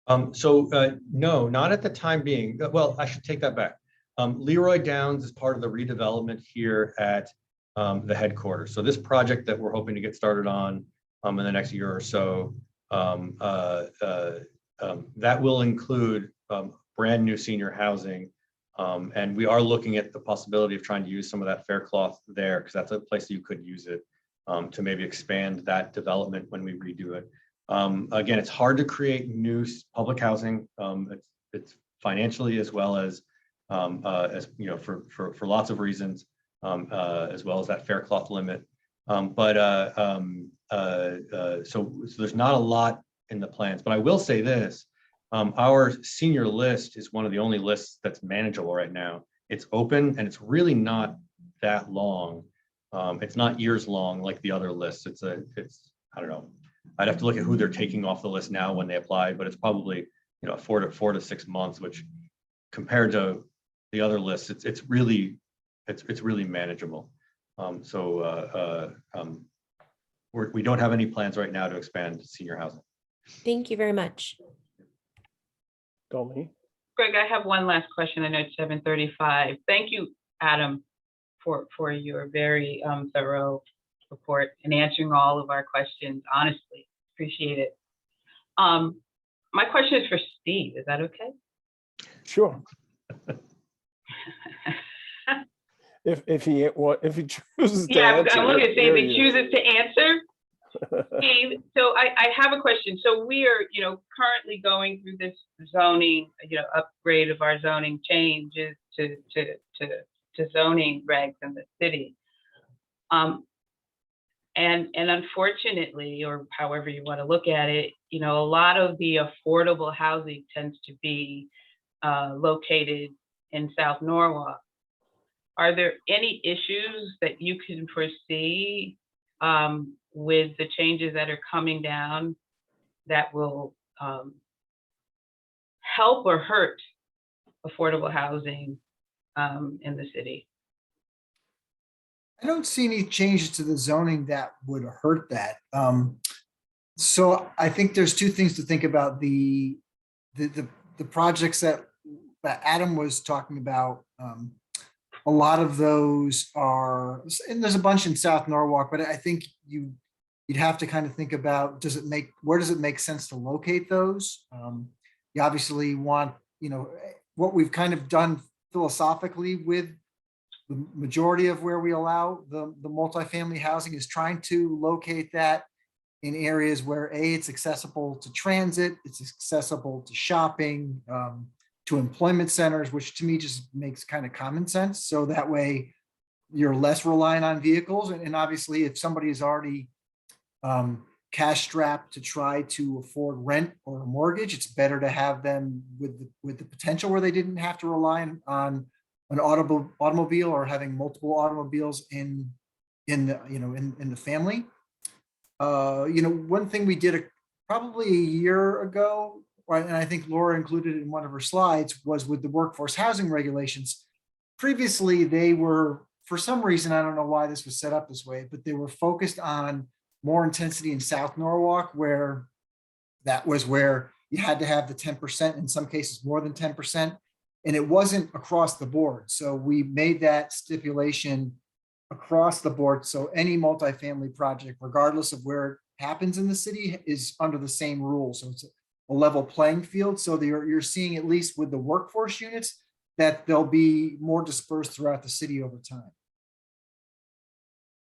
No, not at the time being. Well, I should take that back. Leroy Downs is part of the redevelopment here at the headquarters. So this project that we're hoping to get started on in the next year or so, that will include brand new senior housing. And we are looking at the possibility of trying to use some of that fair cloth there, because that's a place that you could use it to maybe expand that development when we redo it. Again, it's hard to create new public housing. It's financially as well as for lots of reasons, as well as that fair cloth limit. So there's not a lot in the plans, but I will say this. Our senior list is one of the only lists that's manageable right now. It's open and it's really not that long. It's not years long like the other lists. It's I don't know. I'd have to look at who they're taking off the list now when they apply, but it's probably 4 to 6 months, which compared to the other lists, it's really manageable. We don't have any plans right now to expand senior housing. Thank you very much. Dolly? Greg, I have one last question. I know it's 7:35. Thank you, Adam, for your very thorough report and answering all of our questions. Honestly, appreciate it. My question is for Steve. Is that okay? Sure. If he chooses to Yeah, answer, I'm looking to see if there he he is. chooses to answer. Steve, so I have a question. So we are, currently going through this zoning, upgrade of our zoning changes to zoning regs in the city. And unfortunately, or however you want to look at it, a lot of the affordable housing tends to be located in South Norwalk. Are there any issues that you can foresee with the changes that are coming down that will help or hurt affordable housing in the city? I don't see any changes to the zoning that would hurt that. So I think there's two things to think about. The projects that Adam was talking about, a lot of those are, and there's a bunch in South Norwalk, but I think you'd have to kind of think about, where does it make sense to locate those? You obviously want, what we've kind of done philosophically with the majority of where we allow the multifamily housing is trying to locate that in areas where it's accessible to transit, it's accessible to shopping, to employment centers, which to me just makes kind of common sense. So that way you're less reliant on vehicles. And obviously if somebody is already cash strapped to try to afford rent or a mortgage, it's better to have them with the potential where they didn't have to rely on an automobile or having multiple automobiles in the family. One thing we did probably a year ago, and I think Laura included it in one of her slides, was with the workforce housing regulations. Previously, they were, for some reason, I don't know why this was set up this way, but they were focused on more intensity in South Norwalk, where that was where you had to have the 10%, in some cases more than 10%, and it wasn't across the board. So we made that stipulation across the board. So any multifamily project, regardless of where it happens in the city, is under the same rules. So it's a level playing field. So you're seeing, at least with the workforce units, that they'll be more dispersed throughout the city over time.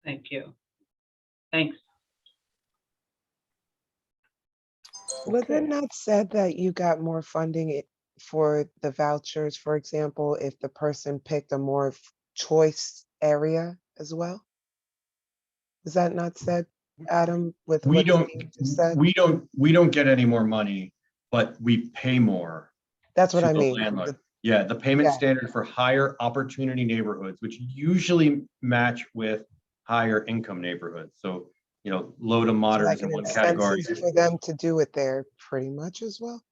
Thank you. Thanks. Was it not said that you got more funding for the vouchers, for example, if the person picked a more choice area as well? Is that not said, Adam, with We what don't, Steve just said? we don't get any more money, but we pay more That's what to I the mean. landlord. Yeah, the payment Yeah. standard for higher opportunity neighborhoods, which usually match with higher income neighborhoods. So, you know, low to So moderate like is an in one category. incentive for them to do it there pretty much as well?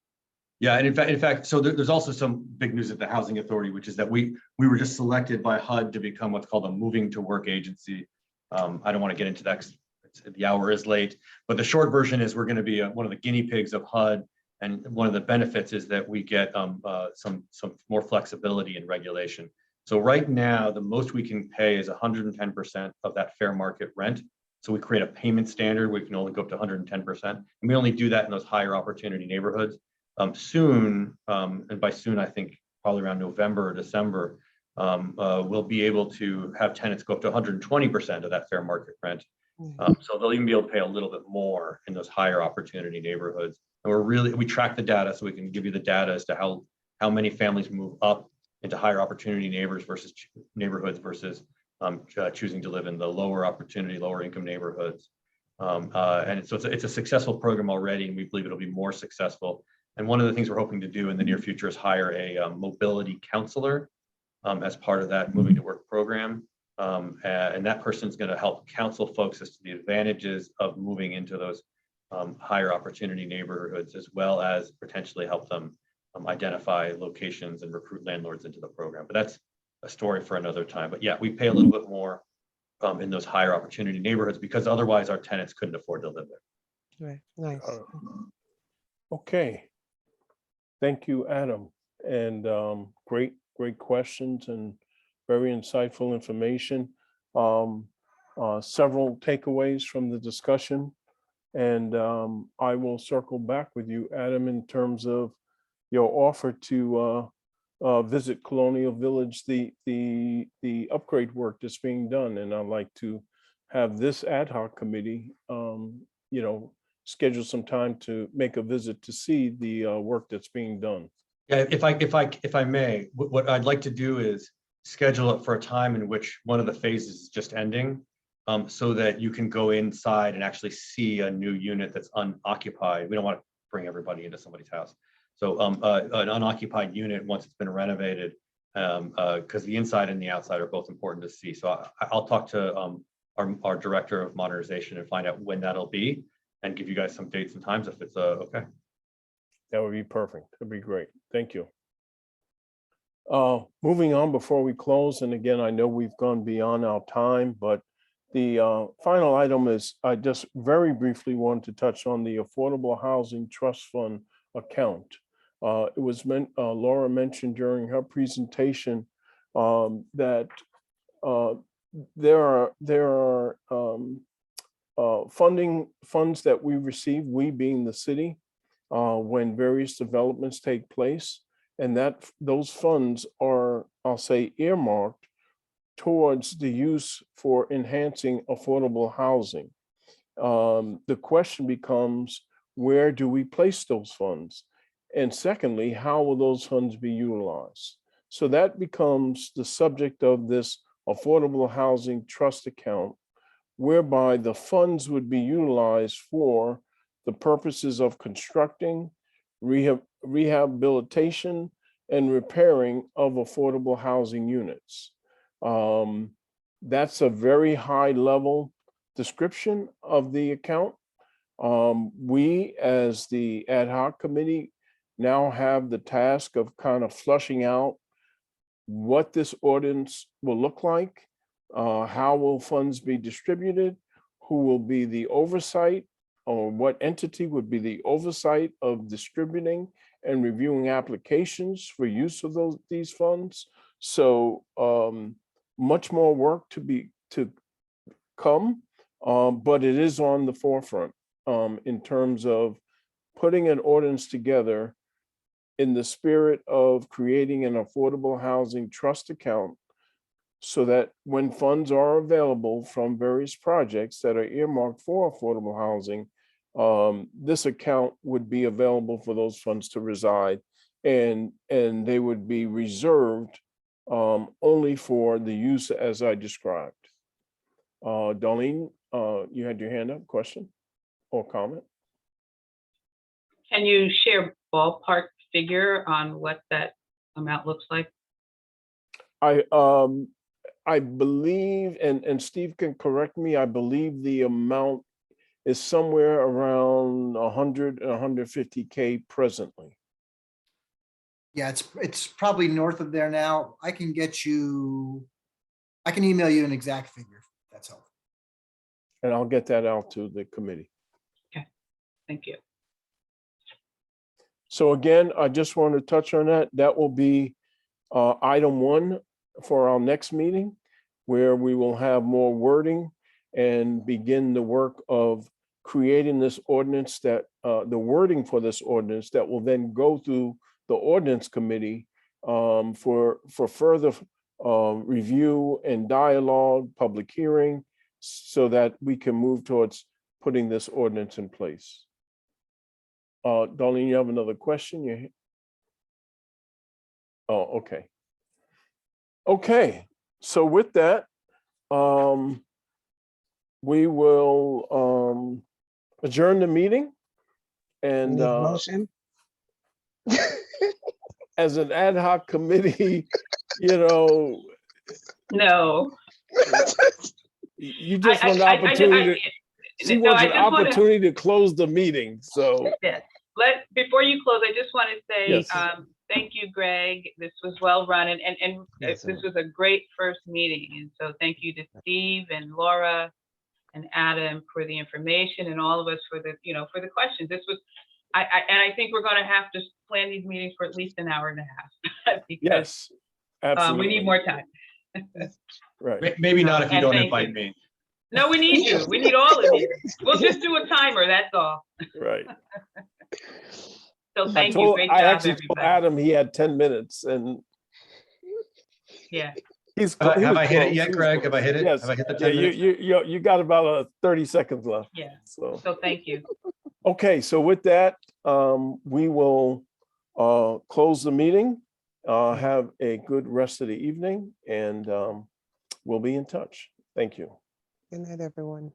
Yeah, and in fact, so there's also some big news at the Housing Authority, which is that we were just selected by HUD to become what's called a moving to work agency. I don't want to get into that 'cause the hour is late, but the short version is we're going to be one of the guinea pigs of HUD. And one of the benefits is that we get some more flexibility in regulation. So right now, the most we can pay is 110% of that fair market rent. So we create a payment standard. We can only go up to 110%. And we only do that in those higher opportunity neighborhoods. Soon, and by soon, I think probably around November or December, we'll be able to have tenants go up to 120% of that fair market rent. So they'll even be able to pay a little bit more in those higher opportunity neighborhoods. And we track the data so we can give you the data as to how many families move up into higher opportunity neighborhoods versus choosing to live in the lower opportunity, lower income neighborhoods. And so it's a successful program already, and we believe it'll be more successful. And one of the things we're hoping to do in the near future is hire a mobility counselor as part of that moving to work program. And that person's going to help counsel folks as to the advantages of moving into those higher opportunity neighborhoods, as well as potentially help them identify locations and recruit landlords into the program. But that's a story for another time. But yeah, we pay a little bit more in those higher opportunity neighborhoods because otherwise our tenants couldn't afford to live there. Right, nice. Okay. Thank you, Adam. And great questions and very insightful information. Several takeaways from the discussion. And I will circle back with you, Adam, in terms of your offer to visit Colonial Village, the upgrade work that's being done. And I'd like to have this ad hoc committee, schedule some time to make a visit to see the work that's being done. Yeah, if I may, what I'd like to do is schedule it for a time in which one of the phases is just ending, so that you can go inside and actually see a new unit that's unoccupied. We don't want to bring everybody into somebody's house. So an unoccupied unit once it's been renovated, because the inside and the outside are both important to see. So I'll talk to our director of modernization and find out when that'll be and give you guys some dates and times if it's okay. That would be perfect. That'd be great. Thank you. Moving on before we close, and again, I know we've gone beyond our time, but the final item is I just very briefly want to touch on the Affordable Housing Trust Fund account. It was Laura mentioned during her presentation that there are funds that we receive, we being the city, when various developments take place, and that those funds are, I'll say, earmarked towards the use for enhancing affordable housing. The question becomes, where do we place those funds? And secondly, how will those funds be utilized? So that becomes the subject of this Affordable Housing Trust account, whereby the funds would be utilized for the purposes of constructing, rehabilitation, and repairing of affordable housing units. That's a very high level description of the account. We, as the ad hoc committee, now have the task of kind of flushing out what this ordinance will look like, how will funds be distributed, who will be the oversight, or what entity would be the oversight of distributing and reviewing applications for use of these funds. So much more work to come, but it is on the forefront in terms of putting an ordinance together in the spirit of creating an affordable housing trust account, so that when funds are available from various projects that are earmarked for affordable housing, this account would be available for those funds to reside, and they would be reserved only for the use as I described. Darlene, you had your hand up, question or comment? Can you share ballpark figure on what that amount looks like? I believe, and Steve can correct me, I believe the amount is somewhere around 100, 150K presently. Yeah, it's probably north of there now. I can email you an exact figure. If that's helpful. And I'll get that out to the committee. Thank you. So again, I just want to touch on that. That will be item 1 for our next meeting, where we will have more wording and begin the work of creating this ordinance that the wording for this ordinance that will then go through the ordinance committee for further review and dialogue, public hearing, so that we can move towards putting this ordinance in place. Darlene, you have another question? Oh, okay. Okay, so with that, we will adjourn the meeting. And Need a motion? as an ad hoc committee, you know, No. you just want an opportunity. She No, wants I an just wanna- opportunity to close the meeting, so. Yes. Before you close, I just want to say, Yes. thank you, Greg. This was well run, and Yes, this was a great first meeting. And so thank you to Steve and Laura and Adam for the information, and all of us for the, for the questions. This was, I think we're going to have to plan these meetings for at least an hour and a half. Because, Yes, absolutely. we need more time. Right. Maybe not if you And don't thank invite you. me. No, we need you. We need all of you. We'll just do a timer, that's all. Right. So I thank you. Great job, actually told everybody. Adam he had 10 minutes and Yeah. he's. Have he was I hit it close, yet, he was Greg? Have I close. hit it? Yes. Have I hit the Yeah, 10 minutes? you got about 30 seconds left. Yeah. So, So thank you. okay, so with that, we will close the meeting. Have a good rest of the evening, and we'll be in touch. Thank you. Good night, everyone.